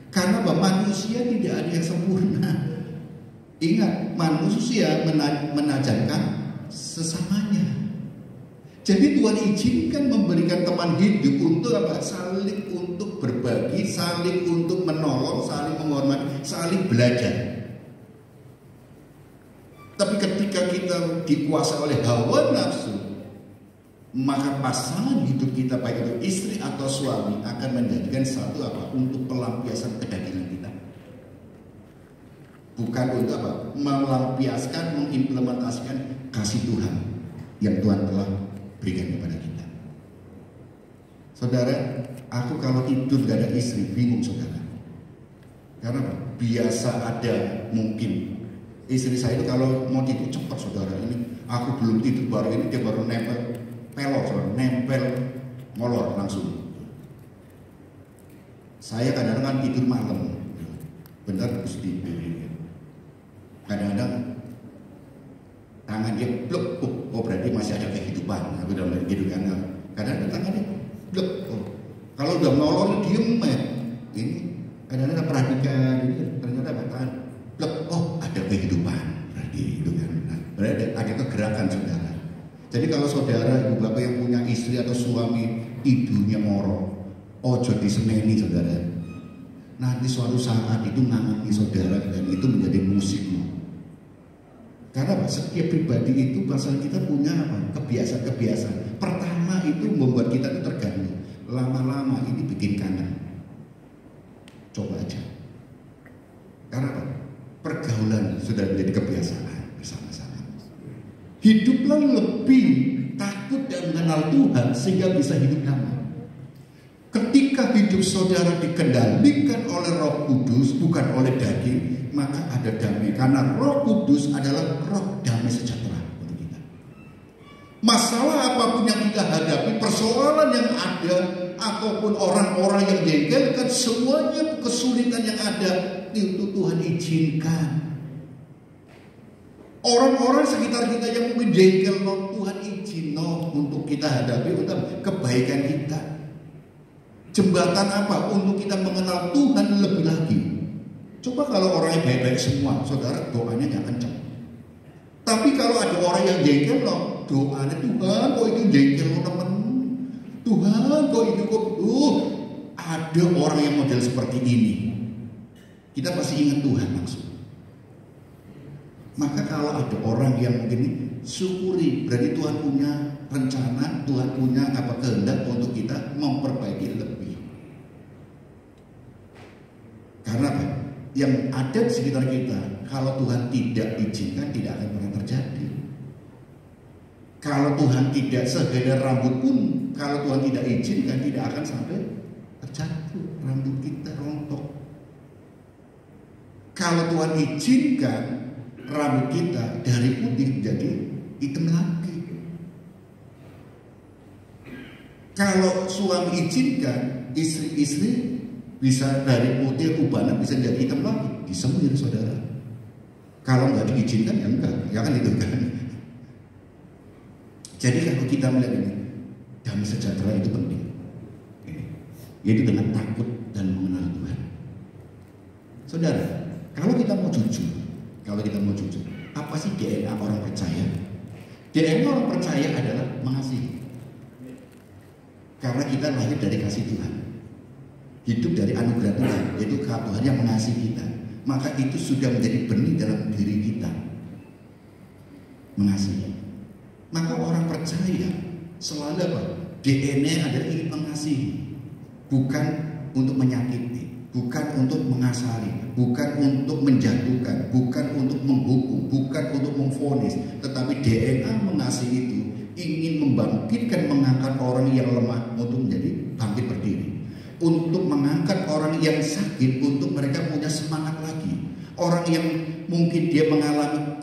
Karena apa? Manusia tidak ada yang sempurna. Ingat, manusia menajankan sesamanya. Jadi Tuhan izinkan memberikan teman hidup untuk apa? Saling untuk berbagi, saling untuk menolong, saling menghormati, saling belajar. Tapi ketika kita dikuasai oleh hawa nafsu, maka pasangan hidup kita baik itu istri atau suami akan menjadikan satu apa? Untuk pelampiasan kedagingan kita. Bukan untuk apa? Melampiaskan, mengimplementasikan kasih Tuhan yang Tuhan telah berikan kepada kita. Saudara, aku kalau tidur gak ada istri bingung, saudara. Karena apa? Biasa ada mungkin istri saya itu kalau mau tidur cepat, saudara. Ini aku belum tidur baru ini dia baru nempel pelor, saudara. Nempel molor langsung. Saya kadang-kadang tidur malam. Benar Gusti. Kadang-kadang tangan dia blok, oh berarti masih ada kehidupan. Aku udah mulai gitu kan. Kadang-kadang tangannya blok. Oh. Kalau udah menolong diem ya. Ini kadang-kadang perhatikan ini ternyata tangan blok. Oh ada kehidupan. Berarti itu kan. Nah, berarti ada kegerakan, saudara. Jadi kalau saudara ibu bapak yang punya istri atau suami ibunya moro, ojo diseneni, saudara. Nanti suatu saat itu ngangani saudara dan itu menjadi musikmu. Karena apa? Setiap pribadi itu pasal kita punya apa? Kebiasaan-kebiasaan. Pertama itu membuat kita itu terganggu. Lama-lama ini bikin kangen. Coba aja. Karena apa? Pergaulan sudah menjadi kebiasaan bersama-sama. Hiduplah lebih takut dan mengenal Tuhan sehingga bisa hidup damai. Ketika hidup saudara dikendalikan oleh Roh Kudus, bukan oleh daging, maka ada damai. Karena Roh Kudus adalah roh damai sejahtera untuk kita. Masalah apapun yang kita hadapi, persoalan yang ada, ataupun orang-orang yang jengkel, kan semuanya kesulitan yang ada itu Tuhan izinkan. Orang-orang sekitar kita yang mungkin jengkel, Tuhan izin untuk kita hadapi untuk kebaikan kita. Jembatan apa? Untuk kita mengenal Tuhan lebih lagi. Coba kalau orang yang baik-baik semua, saudara, doanya gak kencang. Tapi kalau ada orang yang jengkel, doanya Tuhan kok itu jengkel teman. Tuhan kok itu kok ada orang yang model seperti ini. Kita pasti ingat Tuhan langsung. Maka kalau ada orang yang mungkin syukuri, berarti Tuhan punya rencana, Tuhan punya apa kehendak untuk kita memperbaiki lebih. Karena apa? Yang ada di sekitar kita, kalau Tuhan tidak izinkan, tidak akan pernah terjadi. Kalau Tuhan tidak, sehelai rambut pun kalau Tuhan tidak izinkan tidak akan sampai terjatuh, rambut kita rontok. Kalau Tuhan izinkan rambut kita dari putih jadi hitam lagi. Kalau suami izinkan, istri bisa dari putih ubanan bisa jadi hitam lagi, disemir saudara. Kalau nggak diizinkan ya enggak, ya kan itu kan. Jadi kalau kita melihat ini, damai sejahtera itu penting, yaitu dengan takut dan mengenal Tuhan. Saudara, kalau kita mau jujur, apa sih DNA orang percaya? DNA orang percaya adalah mengasihi. Karena kita lahir dari kasih Tuhan, hidup dari anugerah Tuhan, yaitu Tuhan yang mengasihi kita. Maka itu sudah menjadi benih dalam diri kita, mengasihi. Maka orang percaya selalu apa? DNA adalah ingin mengasihi, bukan untuk menyakiti, bukan untuk mengasari, bukan untuk menjatuhkan, bukan untuk menghukum, bukan untuk memvonis, tetapi DNA mengasihi itu ingin membangkitkan, mengangkat orang yang lemah untuk menjadi bangkit berdiri, untuk mengangkat orang yang sakit untuk mereka punya semangat lagi. Orang yang mungkin dia mengalami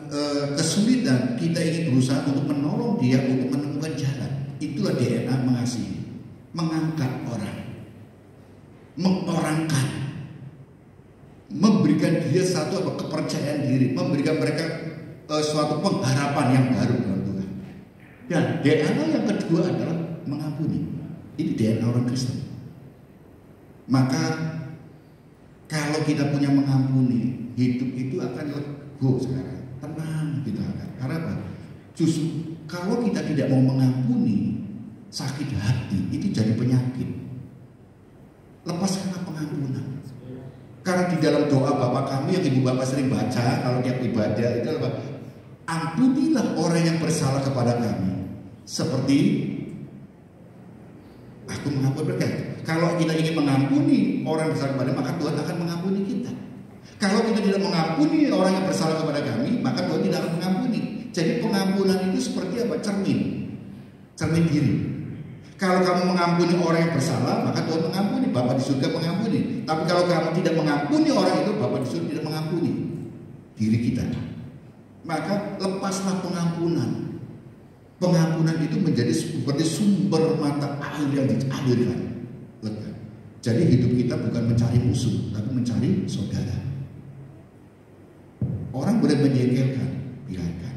kesulitan, kita ingin berusaha untuk menolong dia untuk menemukan jalan. Itulah DNA mengasihi, mengangkat orang, mengorangkan, memberikan dia satu kepercayaan diri, memberikan mereka suatu pengharapan yang baru dalam Tuhan. Dan DNA yang kedua adalah mengampuni. Ini DNA orang Kristen. Maka kalau kita punya mengampuni, hidup itu akan lego sekarang. Tenang kita akan. Karena apa? Justru kalau kita tidak mau mengampuni, sakit hati itu jadi penyakit. Lepaskanlah pengampunan. Karena di dalam doa Bapa kami yang Ibu Bapak sering baca kalau tiap ibadah itu apa? Ampunilah orang yang bersalah kepada kami, seperti aku mengampuni mereka. Kalau kita ingin mengampuni orang yang bersalah kepada, maka Tuhan akan mengampuni kita. Kalau kita tidak mengampuni orang yang bersalah kepada kami, maka Tuhan tidak akan mengampuni. Jadi pengampunan itu seperti apa? Cermin diri. Kalau kamu mengampuni orang yang bersalah, maka Tuhan mengampuni. Bapa di surga mengampuni. Tapi kalau kamu tidak mengampuni orang itu, Bapa di surga tidak mengampuni diri kita. Maka lepaslah pengampunan. Pengampunan itu menjadi seperti sumber mata air yang dialirkan. Jadi hidup kita bukan mencari musuh, tapi mencari saudara. Orang boleh menjengkelkan, biarkan.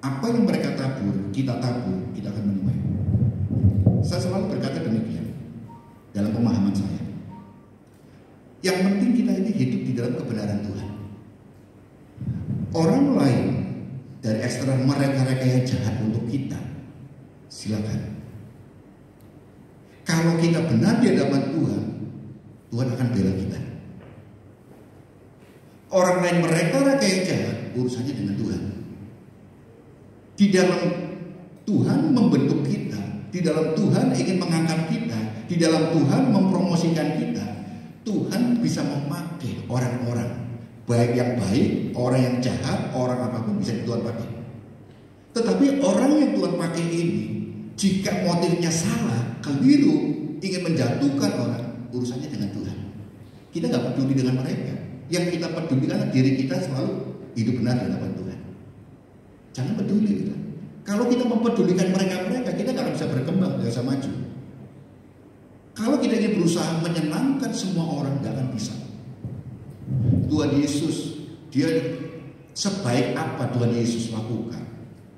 Apa yang mereka tabur, kita akan menuai. Saya selalu berkata demikian dalam pemahaman saya. Yang penting kita ini hidup di dalam kebenaran Tuhan. Orang lain dari eksternal mereka yang jahat untuk kita, silakan. Kalau kita benar di hadapan Tuhan, Tuhan akan bela kita. Orang lain mereka yang jahat, urusannya dengan Tuhan. Di dalam Tuhan membentuk kita, di dalam Tuhan ingin mengangkat kita, di dalam Tuhan mempromosikan kita. Tuhan bisa memakai orang-orang, baik yang baik, orang yang jahat, orang apapun bisa Tuhan pakai. Tetapi orang yang Tuhan pakai ini, jika motifnya salah, keliru, ingin menjatuhkan orang, urusannya dengan Tuhan. Kita nggak peduli dengan mereka. Yang kita peduli karena diri kita selalu hidup benar di hadapan Tuhan. Jangan peduli kita. Kalau kita mempedulikan mereka, kita nggak akan bisa berkembang, nggak bisa maju. Kalau kita ingin berusaha menyenangkan semua orang, nggak akan bisa. Tuhan Yesus, dia sebaik apa Tuhan Yesus lakukan,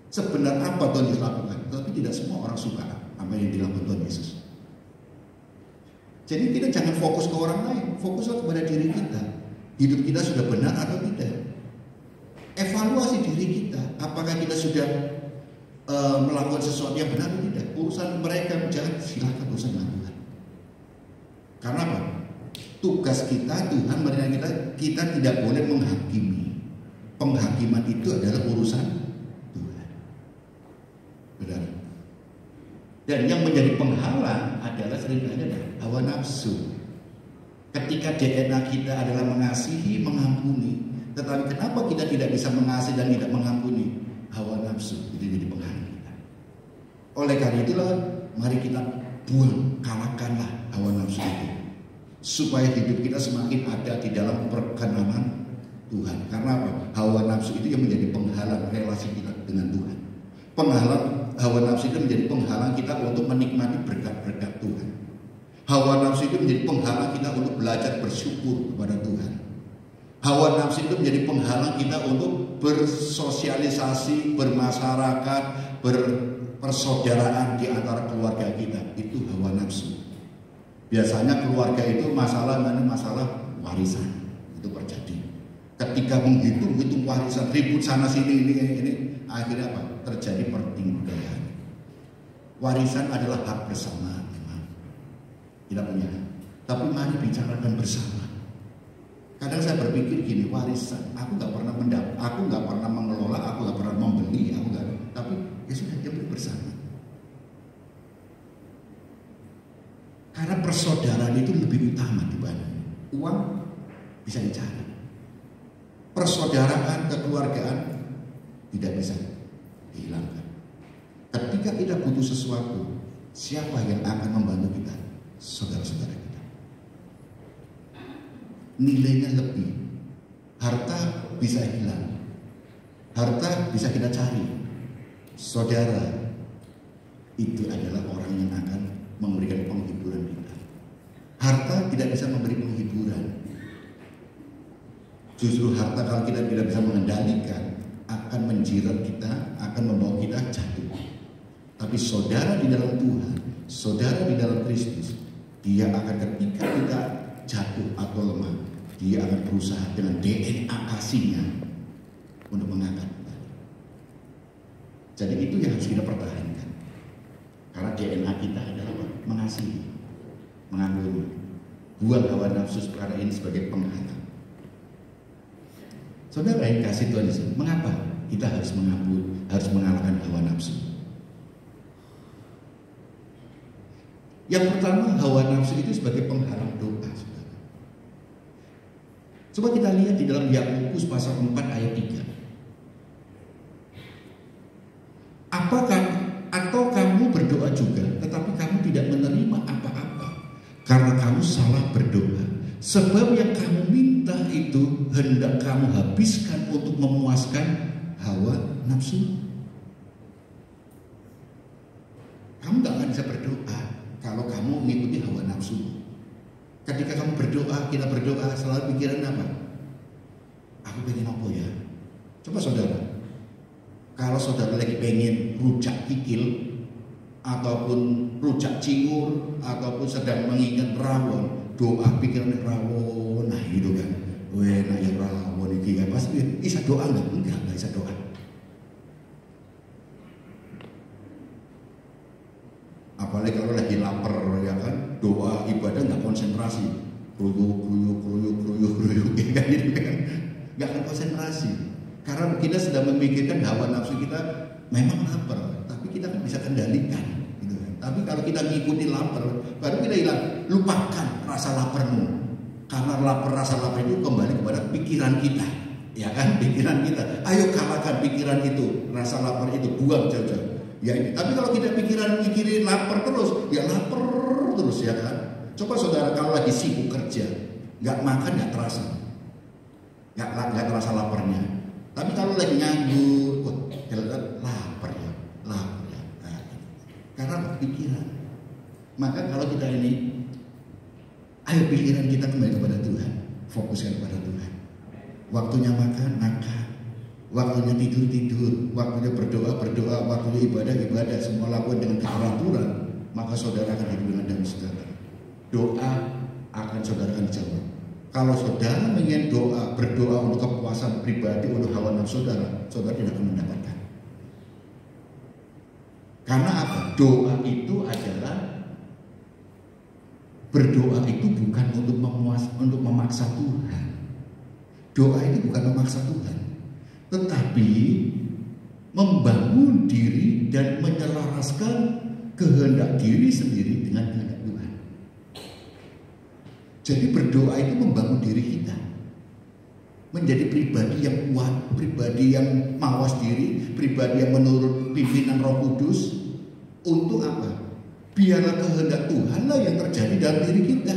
sebenar apa Tuhan Yesus lakukan, tapi tidak semua orang suka apa yang dilakukan Tuhan Yesus. Jadi kita jangan fokus ke orang lain, fokuslah kepada diri kita. Hidup kita sudah benar atau tidak? Evaluasi diri kita, apakah kita sudah melakukan sesuatu yang benar atau tidak? Urusan mereka jangan, silakan urusan dengan Tuhan. Karena apa? Tugas kita, Tuhan meringankan kita tidak boleh menghakimi. Penghakiman itu adalah urusan Tuhan. Benar. Dan yang menjadi penghalang adalah seringkali adalah hawa nafsu. Ketika DNA kita adalah mengasihi, mengampuni, tetapi kenapa kita tidak bisa mengasihi dan tidak mengampuni? Hawa nafsu. nafsu itu jadi penghalang kita. Oleh karena itulah mari kita buang, kalahkanlah hawa nafsu itu, supaya hidup kita semakin ada di dalam perkenanan Tuhan. Karena apa? Hawa nafsu itu yang menjadi penghalang relasi kita dengan Tuhan. Hawa nafsu itu menjadi penghalang kita untuk menikmati berkat-berkat Tuhan. Hawa nafsu itu menjadi penghalang kita untuk belajar bersyukur kepada Tuhan. Hawa nafsu itu menjadi penghalang kita untuk bersosialisasi, bermasyarakat, persaudaraan di antara keluarga kita. Itu hawa nafsu. Biasanya keluarga itu masalah warisan itu terjadi. Ketika menghitung warisan, ribut sana sini ini akhirnya apa? Terjadi pertinggalan. Warisan adalah hak bersama, memang tidak punya. Tapi mari bicarakan bersama. Kadang saya berpikir gini, warisan, aku nggak pernah aku nggak pernah mengelola, aku nggak pernah membeli, aku nggak. Tapi ya sudah, dia bersama. Karena persaudaraan itu lebih utama dibanding uang bisa dicari. Persaudaraan, kekeluargaan tidak bisa dihilangkan. Ketika kita butuh sesuatu, siapa yang akan membantu kita? Saudara-saudara kita. Nilainya lebih. Harta bisa hilang, harta bisa kita cari. Saudara itu adalah orang yang akan memberikan penghiburan kita. Harta tidak bisa memberi penghiburan. Justru harta kalau kita tidak bisa mengendalikan akan menjirat kita, akan membawa kita jatuh. Tapi saudara di dalam Tuhan, saudara di dalam Kristus, dia akan ketika kita jatuh atau lemah, dia akan berusaha dengan DNA kasihnya untuk mengangkat kita. Jadi itu yang harus kita pertahankan. Karena DNA kita adalah apa? Mengasihi, mengampuni. Buang hawa nafsu perkara ini sebagai penghalang. Saudara yang kasih Tuhan Yesus, mengapa kita harus mengampuni, harus mengalahkan hawa nafsu? Yang pertama, hawa nafsu itu sebagai penghalang doa. Coba kita lihat di dalam Yakobus pasal 4 ayat 3. Apakah atau kamu berdoa juga, tetapi kamu tidak menerima apa-apa karena kamu salah berdoa. Sebab yang kamu minta itu hendak kamu habiskan untuk memuaskan hawa nafsu. Kamu gak akan bisa berdoa kalau kamu mengikuti hawa nafsu. Ketika kamu berdoa, kita berdoa selalu pikiran apa? Aku pengen apa ya? Coba saudara, kalau saudara lagi pengen rujak kikil ataupun rujak cingur ataupun sedang mengingat rawon, doa pikiran rawon, nah gitu kan? Weh, nah ya rawon ini kan pasti bisa doa nggak? Enggak bisa doa. Apalagi kalau lagi lapar ya kan, doa ibadah nggak konsentrasi, kruyuk kan gitu kan, nggak akan konsentrasi. Karena kita sedang memikirkan hawa nafsu kita memang lapar, tapi kita kan bisa kendalikan, gitu kan. Tapi kalau kita ngikutin lapar, baru kita hilang, lupakan rasa laparmu, karena rasa lapar itu kembali kepada pikiran kita, ya kan, pikiran kita. Ayo kalahkan pikiran itu, rasa lapar itu, buang jauh-jauh. Ya, tapi kalau kita mikirin lapar terus, ya lapar terus ya kan. Coba saudara kalau lagi sibuk kerja, nggak makan nggak terasa, nggak terasa laparnya. Tapi kalau lagi nganggur, wah, lapar ya. Nah, karena pikiran. Maka kalau kita ini, ayo pikiran kita kembali kepada Tuhan, fokuskan kepada Tuhan. Waktunya makan, waktunya tidur, waktunya berdoa, waktunya ibadah, semua lakukan dengan keteraturan, maka saudara akan hidup dengan damai sejahtera. Doa akan saudara akan dijawab. Kalau saudara ingin berdoa untuk kepuasan pribadi, untuk hawa nafsu saudara tidak akan mendapatkan. Karena apa? Doa itu adalah berdoa itu bukan untuk memaksa Tuhan. Doa itu bukan memaksa Tuhan, tetapi membangun diri dan menyelaraskan kehendak diri sendiri dengan kehendak Tuhan. Jadi berdoa itu membangun diri kita. menjadi pribadi yang kuat, pribadi yang mawas diri, pribadi yang menurut pimpinan Roh Kudus. Untuk apa? Biarlah kehendak Tuhanlah yang terjadi dalam diri kita.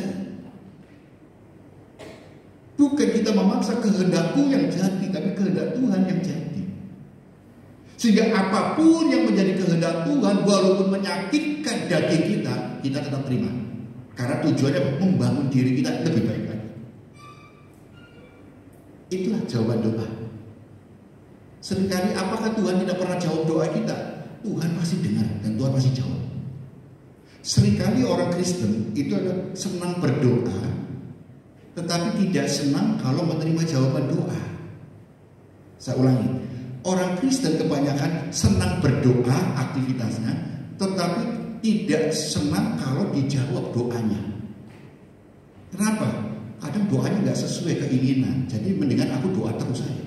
Bukan kita memaksa kehendakku yang jadi, tapi kehendak Tuhan yang jadi. Sehingga apapun yang menjadi kehendak Tuhan, walaupun menyakitkan daging kita, kita tetap terima. Karena tujuannya membangun diri kita lebih baik lagi. Itulah jawaban doa. Seringkali apakah Tuhan tidak pernah jawab doa kita? Tuhan pasti dengar dan Tuhan pasti jawab. Seringkali orang Kristen itu ada senang berdoa, tetapi tidak senang kalau menerima jawaban doa. Saya ulangi, orang Kristen kebanyakan senang berdoa aktivitasnya, tetapi tidak senang kalau dijawab doanya. Kenapa? Kadang doanya nggak sesuai keinginan, jadi mendingan aku doa terus saja.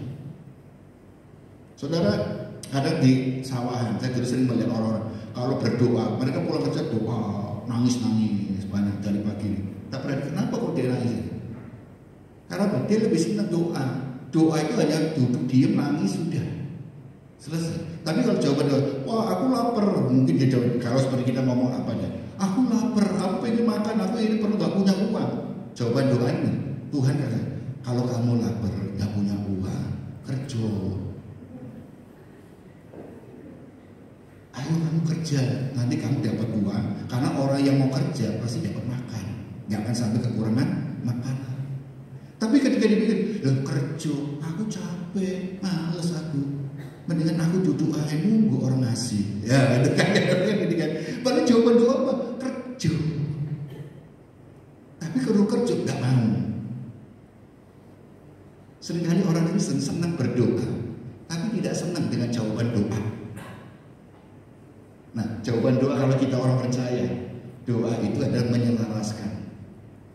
Saudara, kadang di sawahan saya juga sering melihat orang-orang kalau berdoa, mereka pulang kerja doa, nangis-nangis banyak dari pagi. Tak pernah, kenapa kok dia nangis? Karena dia lebih senang doa. Doa itu hanya duduk diam nangis sudah selesai. Tapi kalau jawaban doa, wah aku lapar, mungkin dia jawab. Kalau seperti kita ngomong apa ya? Aku lapar, aku pengen makan, aku ini perlu gak punya uang. Jawaban doa ini, Tuhan kata, kalau kamu lapar, gak punya uang, kerja. Ayo kamu kerja, nanti kamu dapat uang. Karena orang yang mau kerja pasti dapat makan, gak akan sampai kekurangan makanan. Tapi ketika dipikir, kerja, aku capek, males aku. Mendingan aku duduk aja nunggu orang ngasih. Ya, itu kan. Padahal jawaban doa apa? Kerja. Tapi kalau kerja gak mau. Seringkali orang Kristen senang berdoa, tapi tidak senang dengan jawaban doa. Nah, jawaban doa kalau kita orang percaya, doa itu adalah menyelaraskan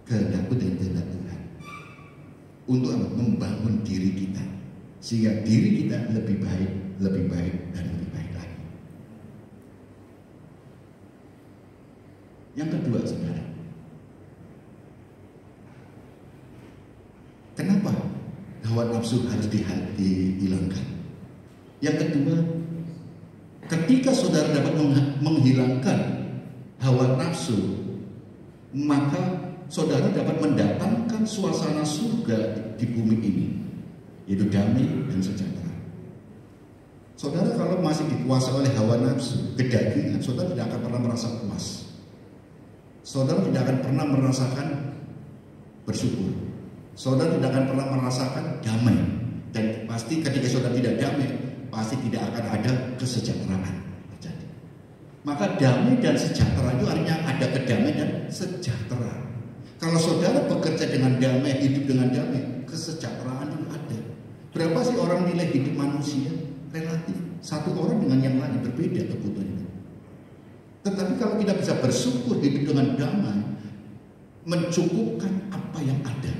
kehendakku dengan kehendak Tuhan. Untuk apa? Membangun diri kita, sehingga diri kita lebih baik, dan lebih baik lagi. Yang kedua, saudara, kenapa hawa nafsu harus dihilangkan? Yang kedua, ketika saudara dapat menghilangkan hawa nafsu, maka saudara dapat mendatangkan suasana surga di bumi ini, yaitu damai dan sejahtera. Saudara kalau masih dikuasai oleh hawa nafsu, kedagingan, saudara tidak akan pernah merasa puas. Saudara tidak akan pernah merasakan bersyukur. Saudara tidak akan pernah merasakan damai. Dan pasti ketika saudara tidak damai, pasti tidak akan ada kesejahteraan terjadi. Maka damai dan sejahtera itu artinya ada kedamaian dan sejahtera. Kalau saudara bekerja dengan damai, hidup dengan damai, kesejahteraan itu ada. Berapa sih orang nilai hidup manusia? Relatif. Satu orang dengan yang lain berbeda kebutuhannya. Tetapi kalau kita bisa bersyukur, hidup dengan damai, mencukupkan apa yang ada.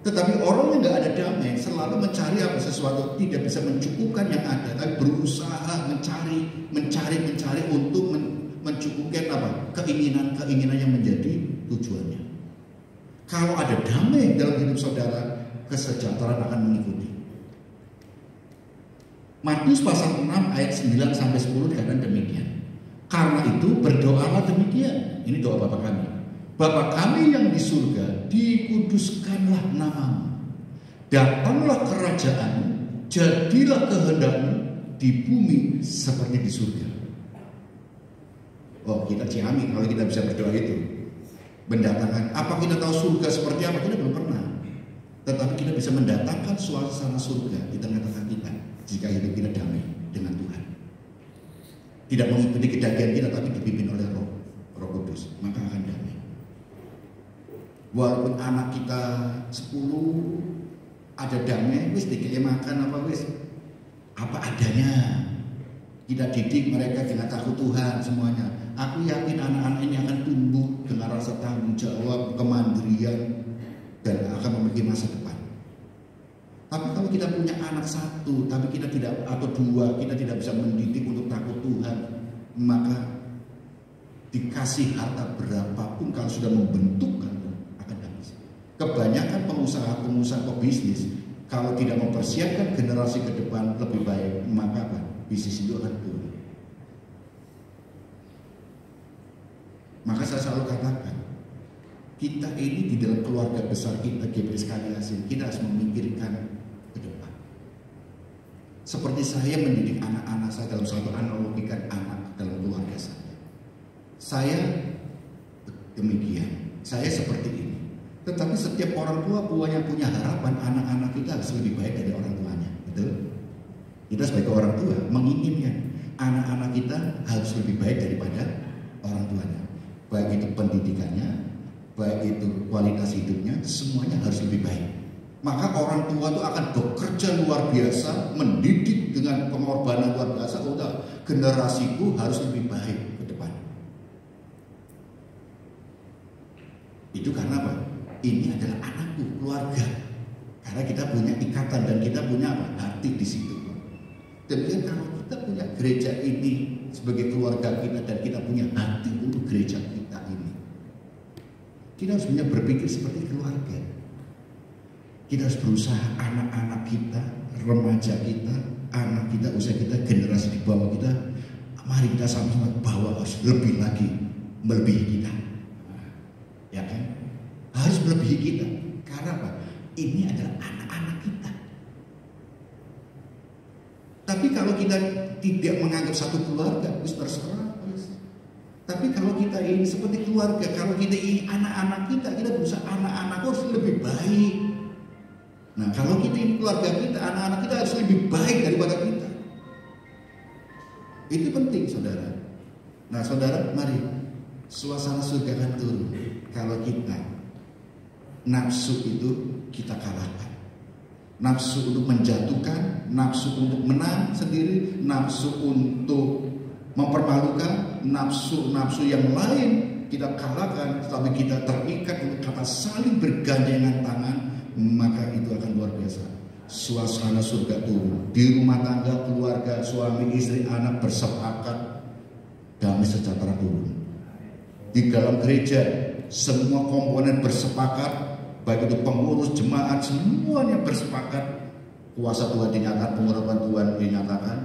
Tetapi orang yang nggak ada damai selalu mencari apa sesuatu, tidak bisa mencukupkan yang ada, tapi berusaha mencari untuk mencukupkan apa keinginan yang menjadi tujuannya. Kalau ada damai dalam hidup saudara, kesejahteraan akan mengikuti. Matius pasal 6 ayat 9 sampai 10 dikatakan demikian. Karena itu berdoalah demikian. Ini doa Bapa kami. Bapa kami yang di surga, dikuduskanlah namamu. Datanglah kerajaanmu, jadilah kehendakmu di bumi seperti di surga. Oh, kita ciami kalau kita bisa berdoa itu. Mendatangkan, apa kita tahu surga seperti apa? Kita belum pernah. Tetapi kita bisa mendatangkan suasana surga di tengah-tengah kita jika hidup kita damai dengan Tuhan. Tidak mengikuti kedagingan kita, tapi dipimpin oleh Roh Kudus, maka akan damai. Walaupun anak kita 10 ada damai, wis dikasih makan apa adanya. Kita didik mereka dengan takut Tuhan semuanya. Aku yakin anak-anak ini akan tumbuh dengan rasa tanggung jawab, kemandirian, dan akan memiliki masa depan. Tapi kalau kita punya anak 1, tapi kita tidak, atau 2, kita tidak bisa mendidik untuk takut Tuhan, maka dikasih harta berapapun kalau sudah membentukkan akan habis. Kebanyakan pengusaha pebisnis Kalau tidak mempersiapkan generasi ke depan lebih baik, maka apa? Bisnis itu akan turun. Maka saya selalu katakan, kita ini di dalam keluarga besar kita, GBS Kaliasin, kita harus memikirkan ke depan. Seperti saya mendidik anak-anak saya dalam satu analogikan anak dalam keluarga saya. Saya demikian, saya seperti ini. Tetapi setiap orang tua punya harapan anak-anak kita harus lebih baik dari orang tuanya, betul? Kita sebagai orang tua menginginkan anak-anak kita harus lebih baik daripada orang tuanya. Baik itu pendidikannya, baik itu kualitas hidupnya, semuanya harus lebih baik. Maka orang tua itu akan bekerja luar biasa, mendidik dengan pengorbanan luar biasa. Udah, generasiku harus lebih baik ke depan. Itu karena apa? Ini adalah anakku, keluarga. Karena kita punya ikatan dan kita punya apa? Hati di situ. Demikian kalau kita punya gereja ini sebagai keluarga kita dan kita punya hati untuk gereja kita ini, kita harus punya berpikir seperti keluarga. Kita harus berusaha anak-anak kita, remaja kita, anak kita, usia kita, generasi di bawah kita, mari kita sama-sama bawa harus lebih lagi, melebihi kita. Ya kan? Harus melebihi kita. Karena apa? Ini adalah anak-anak kita. Tapi kalau kita tidak menganggap satu keluarga, terserah. Tapi kalau kita ini seperti keluarga, kalau kita ini anak-anak kita berusaha anak-anak harus lebih baik. Nah, kalau kita ini keluarga kita, anak-anak kita harus lebih baik daripada kita. Itu penting, saudara. Nah, saudara, mari suasana surga akan turun kalau kita nafsu itu kita kalahkan. Nafsu untuk menjatuhkan, nafsu untuk menang sendiri, nafsu untuk mempermalukan, nafsu-nafsu yang lain kita kalahkan, tapi kita terikat untuk kata saling bergandengan tangan, maka itu akan luar biasa. Suasana surga turun di rumah tangga, keluarga, suami, istri, anak bersepakat, damai sejahtera turun. Di dalam gereja semua komponen bersepakat, baik itu pengurus, jemaat, semuanya bersepakat. Kuasa Tuhan dinyatakan, pengurapan Tuhan dinyatakan,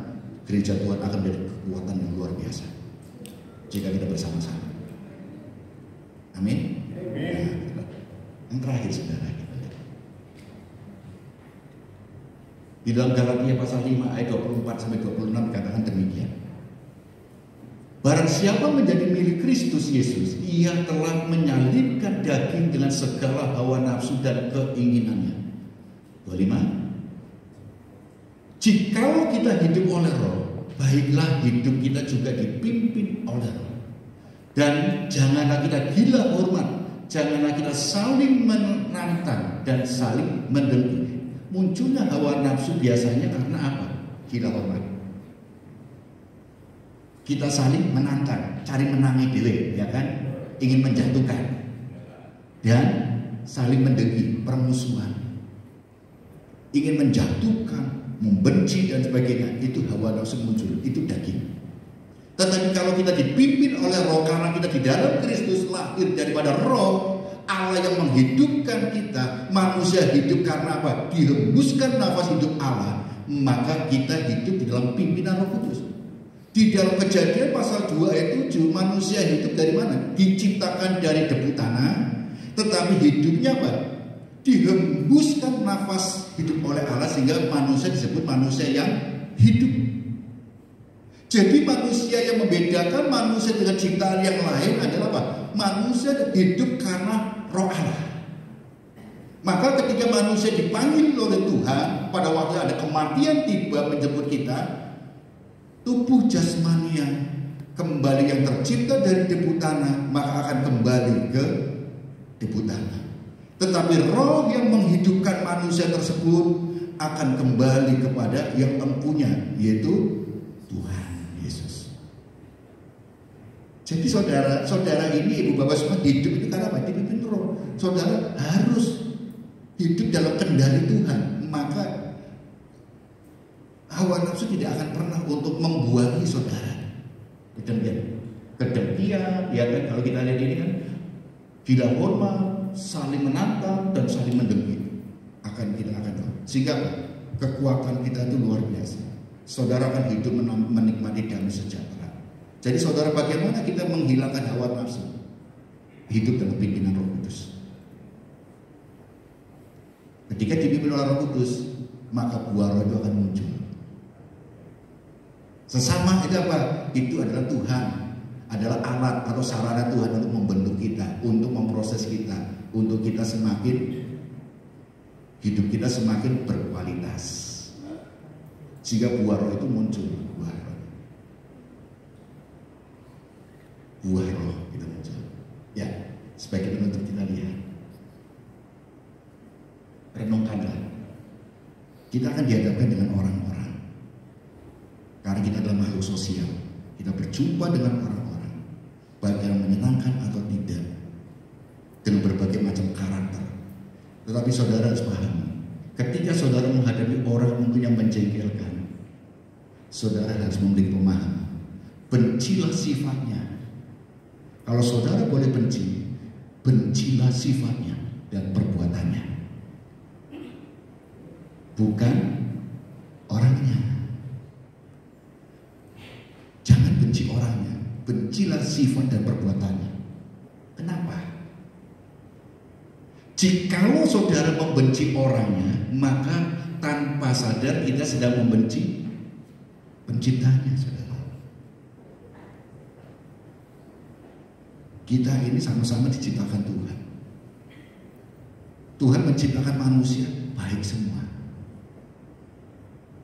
gereja Tuhan akan menjadi kekuatan yang luar biasa jika kita bersama-sama. Amin. Nah, yang terakhir, saudara, di dalam Galatia pasal 5 ayat 24 sampai 26 dikatakan demikian. Barang siapa menjadi milik Kristus Yesus, ia telah menyalibkan daging dengan segala hawa nafsu dan keinginannya. 25. Jikalau kita hidup oleh Roh, baiklah hidup kita juga dipimpin oleh Roh. Dan janganlah kita gila hormat, janganlah kita saling menantang dan saling mendengki. Munculnya hawa nafsu biasanya karena apa? Gila hormat. Kita saling menantang, cari menangi dewe, ya kan? Ingin menjatuhkan dan saling mendengki, permusuhan, ingin menjatuhkan, membenci dan sebagainya. Itu hawa nafsu muncul, itu daging. Tetapi kalau kita dipimpin oleh Roh, karena kita di dalam Kristus, lahir daripada Roh Allah yang menghidupkan kita, manusia hidup karena apa? Dihembuskan nafas hidup Allah, maka kita hidup di dalam pimpinan Roh Kudus. Di dalam Kejadian pasal 2 ayat 7, manusia hidup dari mana? Diciptakan dari debu tanah, tetapi hidupnya apa? Dihembuskan nafas hidup oleh Allah, sehingga manusia disebut manusia yang hidup. Jadi manusia yang membedakan manusia dengan ciptaan yang lain adalah apa? Manusia hidup karena Roh Allah. Maka ketika manusia dipanggil oleh Tuhan, pada waktu ada kematian tiba menjemput kita, tubuh jasmania kembali yang tercipta dari debu tanah, maka akan kembali ke debu tanah. Tetapi roh yang menghidupkan manusia tersebut akan kembali kepada yang empunya, yaitu Tuhan Yesus. Jadi saudara ini, ibu bapak semua, hidup itu karena apa? Dipimpin roh. Saudara harus hidup dalam kendali Tuhan, maka hawa nafsu tidak akan pernah untuk membuangi saudara. Kedengkian, ya kan? Kalau kita lihat ini kan, gila hormat, saling menantang dan saling mendengki, kita akan Sehingga kekuatan kita itu luar biasa. Saudara akan hidup menikmati damai sejahtera. Jadi saudara, bagaimana kita menghilangkan hawa nafsu? Hidup dalam pimpinan Roh Kudus. Ketika dipimpin oleh Roh Kudus, maka buah roh itu akan muncul. Sesama itu apa? Itu adalah Tuhan, adalah alat atau sarana Tuhan untuk membentuk kita, untuk memproses kita, untuk kita semakin hidup kita semakin berkualitas. Sehingga buah roh itu muncul, buah roh itu muncul. Ya, sebagai penutup kita lihat, renungkanlah. Kita akan dihadapkan dengan orang-orang. Karena kita adalah makhluk sosial, kita berjumpa dengan orang-orang, baik yang menyenangkan atau tidak, dengan berbagai macam karakter. Tetapi saudara harus paham, ketika saudara menghadapi orang mungkin yang menjengkelkan, saudara harus memiliki pemahaman. Bencilah sifatnya. Kalau saudara boleh benci, bencilah sifatnya dan perbuatannya, bukan orangnya. Jangan benci orangnya, bencilah sifat dan perbuatannya. Kenapa? Jikalau saudara membenci orangnya, maka tanpa sadar kita sedang membenci penciptanya, saudara. Kita ini sama-sama diciptakan Tuhan. Tuhan menciptakan manusia baik semua.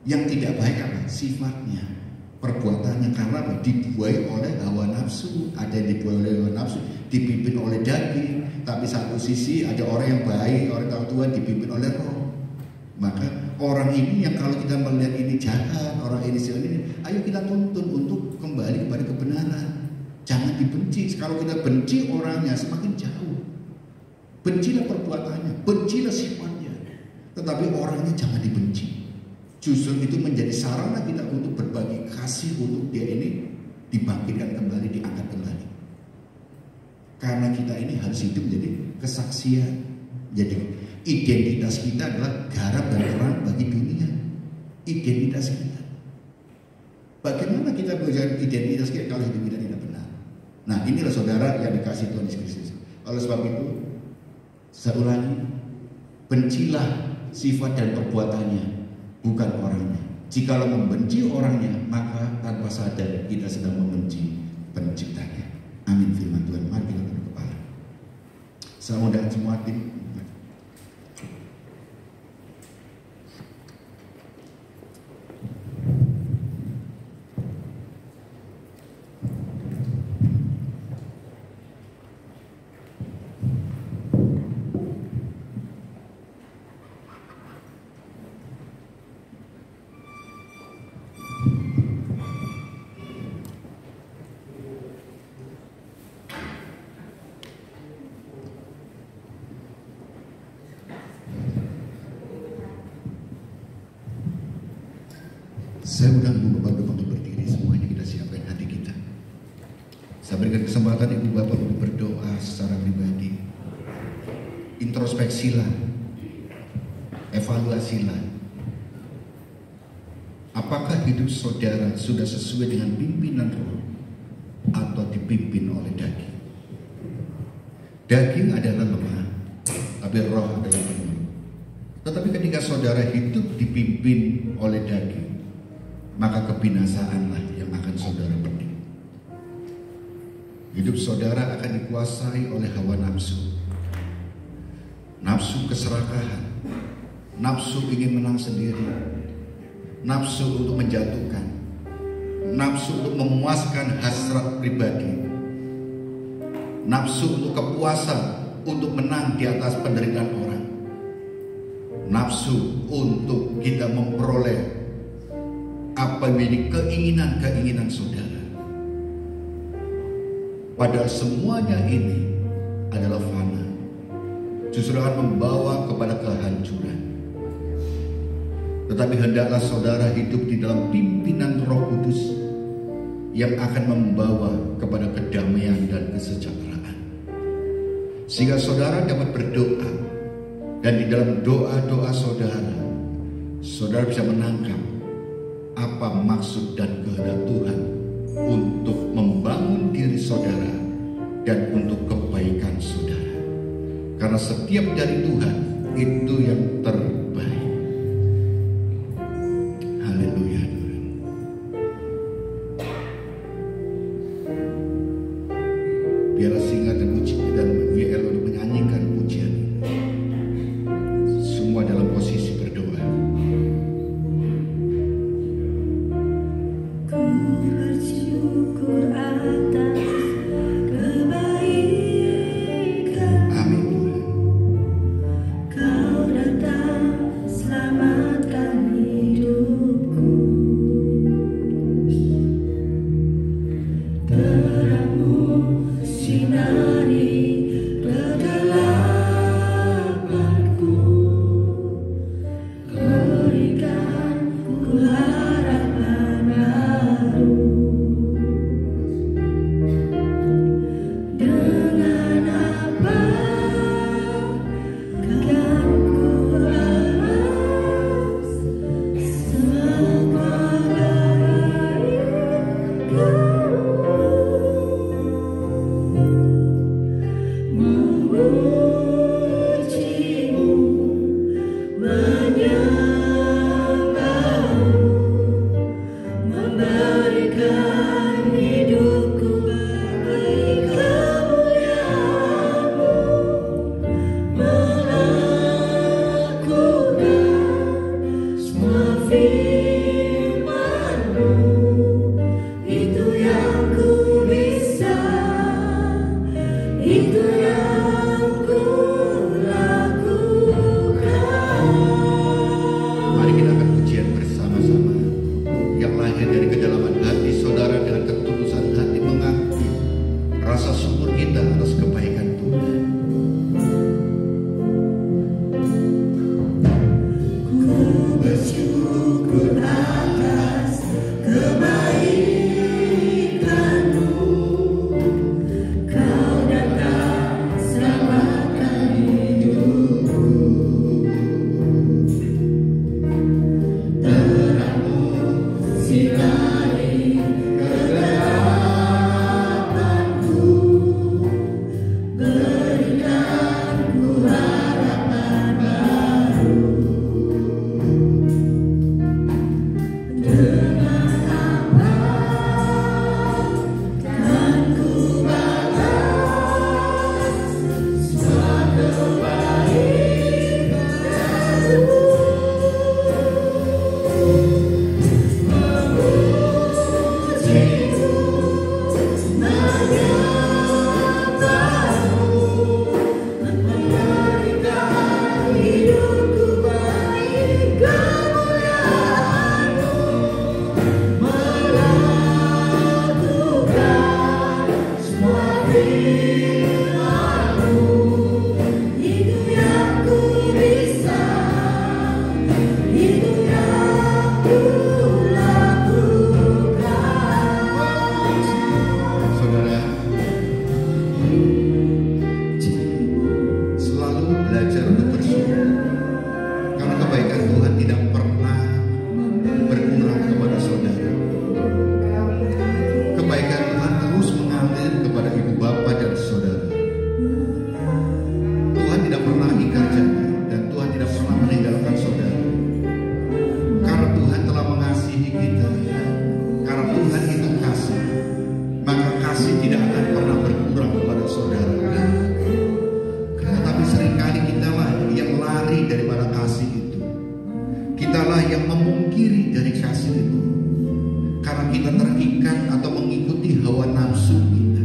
Yang tidak baik apa? Sifatnya, perbuatannya. Karena apa? Dibuai oleh hawa nafsu. Ada yang dibuai oleh hawa nafsu, dipimpin oleh daging. Tapi satu sisi ada orang yang baik, orang tahu Tuhan, dipimpin oleh roh. Maka orang ini yang kalau kita melihat ini jahat, orang ini ayo kita tuntun untuk kembali kepada kebenaran. Jangan dibenci. Kalau kita benci orangnya, semakin jauh. Bencilah perbuatannya, bencilah sifatnya, tetapi orangnya jangan dibenci. Justru itu menjadi sarana kita untuk berbagi kasih untuk dia ini dibangkitkan kembali, diangkat kembali. Karena kita ini harus hidup menjadi kesaksian. Jadi identitas kita adalah garam dan terang bagi dunia. Identitas kita. Bagaimana kita belajar identitas kita kalau hidup kita tidak benar? Nah, inilah saudara yang dikasih Tuhan Yesus Kristus. Oleh sebab itu, saya ulangi, bencilah sifat dan perbuatannya, bukan orangnya. Jikalau membenci orangnya, maka tanpa sadar kita sedang membenci penciptanya. Amin firman Tuhan. Mari kita tunduk kepala. Saya undang semua tim. Saya undang Ibu Bapak untuk berdiri, semuanya kita siapkan hati kita. Saya berikan kesempatan Ibu Bapak untuk berdoa secara pribadi. Introspeksilah, evaluasilah. Apakah hidup saudara sudah sesuai dengan pimpinan roh atau dipimpin oleh daging? Daging adalah lemah, tapi roh adalah penuh. Tetapi ketika saudara hidup dipimpin oleh daging, maka kebinasaanlah yang akan saudara petik. Hidup saudara akan dikuasai oleh hawa nafsu. Nafsu keserakahan, nafsu ingin menang sendiri, nafsu untuk menjatuhkan, nafsu untuk memuaskan hasrat pribadi, nafsu untuk kepuasan, untuk menang di atas penderitaan orang, nafsu untuk kita memperoleh apa menjadi keinginan-keinginan saudara. Padahal semuanya ini adalah fana, justru akan membawa kepada kehancuran. Tetapi hendaklah saudara hidup di dalam pimpinan Roh Kudus yang akan membawa kepada kedamaian dan kesejahteraan, sehingga saudara dapat berdoa, dan di dalam doa-doa saudara saudara bisa menangkap apa maksud dan kehendak Tuhan untuk membangun diri saudara dan untuk kebaikan saudara. Karena setiap dari Tuhan itu yang terbaik. Haleluya. Biarlah Singa dan WL untuk menyanyikan pujian. Semua dalam posisi berdoa. Ku bersyukur atas kebaikan. Amin Tuhan. Kau datang selamatkan hidupku. Terangmu sinari kegelapanku. Berikan ku harapan baru. Dengan apa kan ku lepas semua memujimu, menyembahmu, memberikan hidupku bagi kemuliaan-Mu, melakukan semua firman-Mu. Itu yang ku bisa, itu yang ku lakukan. Mari kita akan pujian bersama-sama yang lahir dari kedalaman hati saudara dengan ketulusan hati mengakui rasa syukur kita atas kebaikan Tuhan. Ku bersyukur atas kebaikan-Mu. Kau datang selamatkan hidupku. Terangmu sinari kegelapanku. Berikan ku harapan baru. Dengan apa kan ku balas semua kebaikan-Mu? Memujimu, menyembahmu, memberikan hidupku bagi kemuliaan-Mu, melakukan semua firman-Mu. Itu yang ku bisa, itu yang ku lakukan. Saudara, selalu belajar untuk bersyukur karena kebaikan Tuhan tidak pernah berkurang kepada saudara. Kebaikan Tuhan terus mengalir kepada ibu bapa dan saudara. Tuhan tidak pernah ingkar janji dan Tuhan tidak pernah meninggalkan saudara. Karena Tuhan telah mengasihi kita, karena Tuhan itu kasih, maka kasih tidak akan pernah berkurang kepada saudara. Tetapi seringkali kitalah yang lari daripada kasih itu. Kitalah yang memungkiri dari kasih itu. Karena kita terikat atau mengikuti hawa nafsu kita.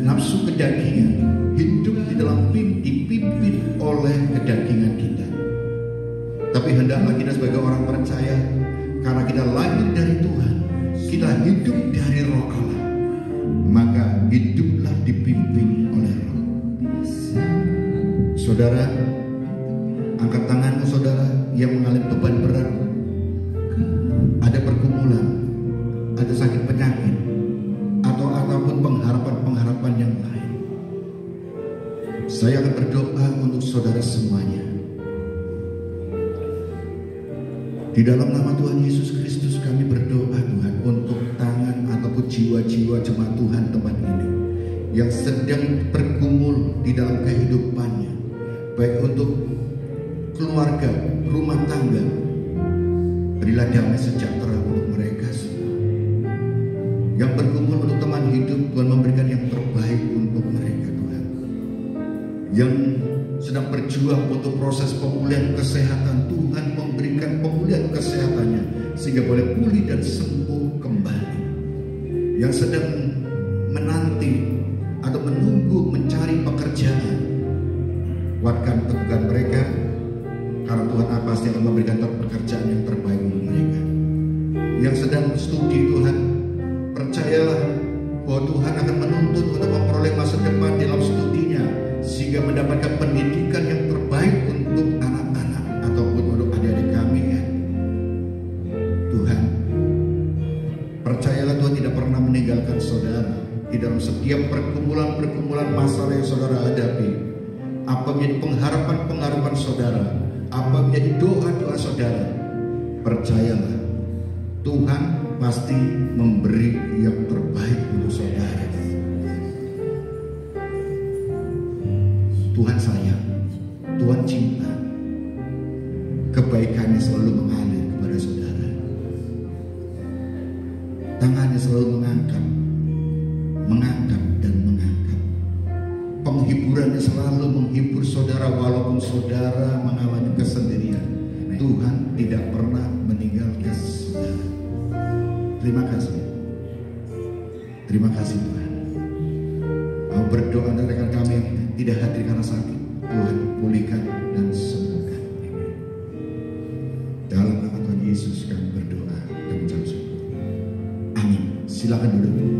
Nafsu kedagingan hidup di dalam dipimpin oleh kedagingan kita. Tapi hendaklah kita sebagai orang percaya, karena kita lahir dari Tuhan, kita hidup dari Roh Allah, maka hiduplah dipimpin oleh Roh. Saudara, angkat tanganmu saudara yang mengalami beban berat, ada pergumulan, ada sakit penyakit, ataupun pengharapan-pengharapan yang lain. Saya akan berdoa untuk saudara semuanya. Di dalam nama Tuhan Yesus Kristus kami berdoa Tuhan untuk tangan ataupun jiwa-jiwa jemaat Tuhan tempat ini yang sedang bergumul di dalam kehidupannya, baik untuk keluarga, rumah tangga. Berilah damai sejahtera untuk mereka semua. Yang bergumul untuk teman hidup, Tuhan memberikan yang terbaik untuk mereka Tuhan. Yang sedang berjuang untuk proses pemulihan kesehatan, Tuhan memberikan pemulihan kesehatannya sehingga boleh pulih dan sembuh kembali. Yang sedang menanti atau menunggu mencari pekerjaan, kuatkan teguhkan mereka, karena Tuhan pasti akan memberikan pekerjaan yang terbaik untuk mereka. Yang sedang studi Tuhan, percayalah bahwa Tuhan akan menuntut untuk memperoleh masa depan dalam studinya sehingga mendapatkan pendidikan yang terbaik untuk anak-anak ataupun untuk adik-adik kami ya. Tuhan, percayalah Tuhan tidak pernah meninggalkan saudara di dalam setiap pergumulan masalah yang saudara hadapi. Apa menjadi pengharapan saudara, apa menjadi doa-doa saudara, percayalah Tuhan pasti memberi yang terbaik untuk saudara. Tuhan sayang, Tuhan cinta, kebaikannya selalu mengalir kepada saudara. Tangannya selalu mengangkat dan mengangkat. Penghiburannya selalu menghibur saudara walaupun saudara mengalami kesendirian. Tuhan tidak pernah meninggalkan saudara. Terima kasih. Terima kasih Tuhan. Mau berdoa dari rekan kami yang tidak hadir karena sakit, Tuhan pulihkan dan sembuhkan. Dalam nama Tuhan Yesus kami berdoa dan mengucap syukur. Amin. Silakan duduk.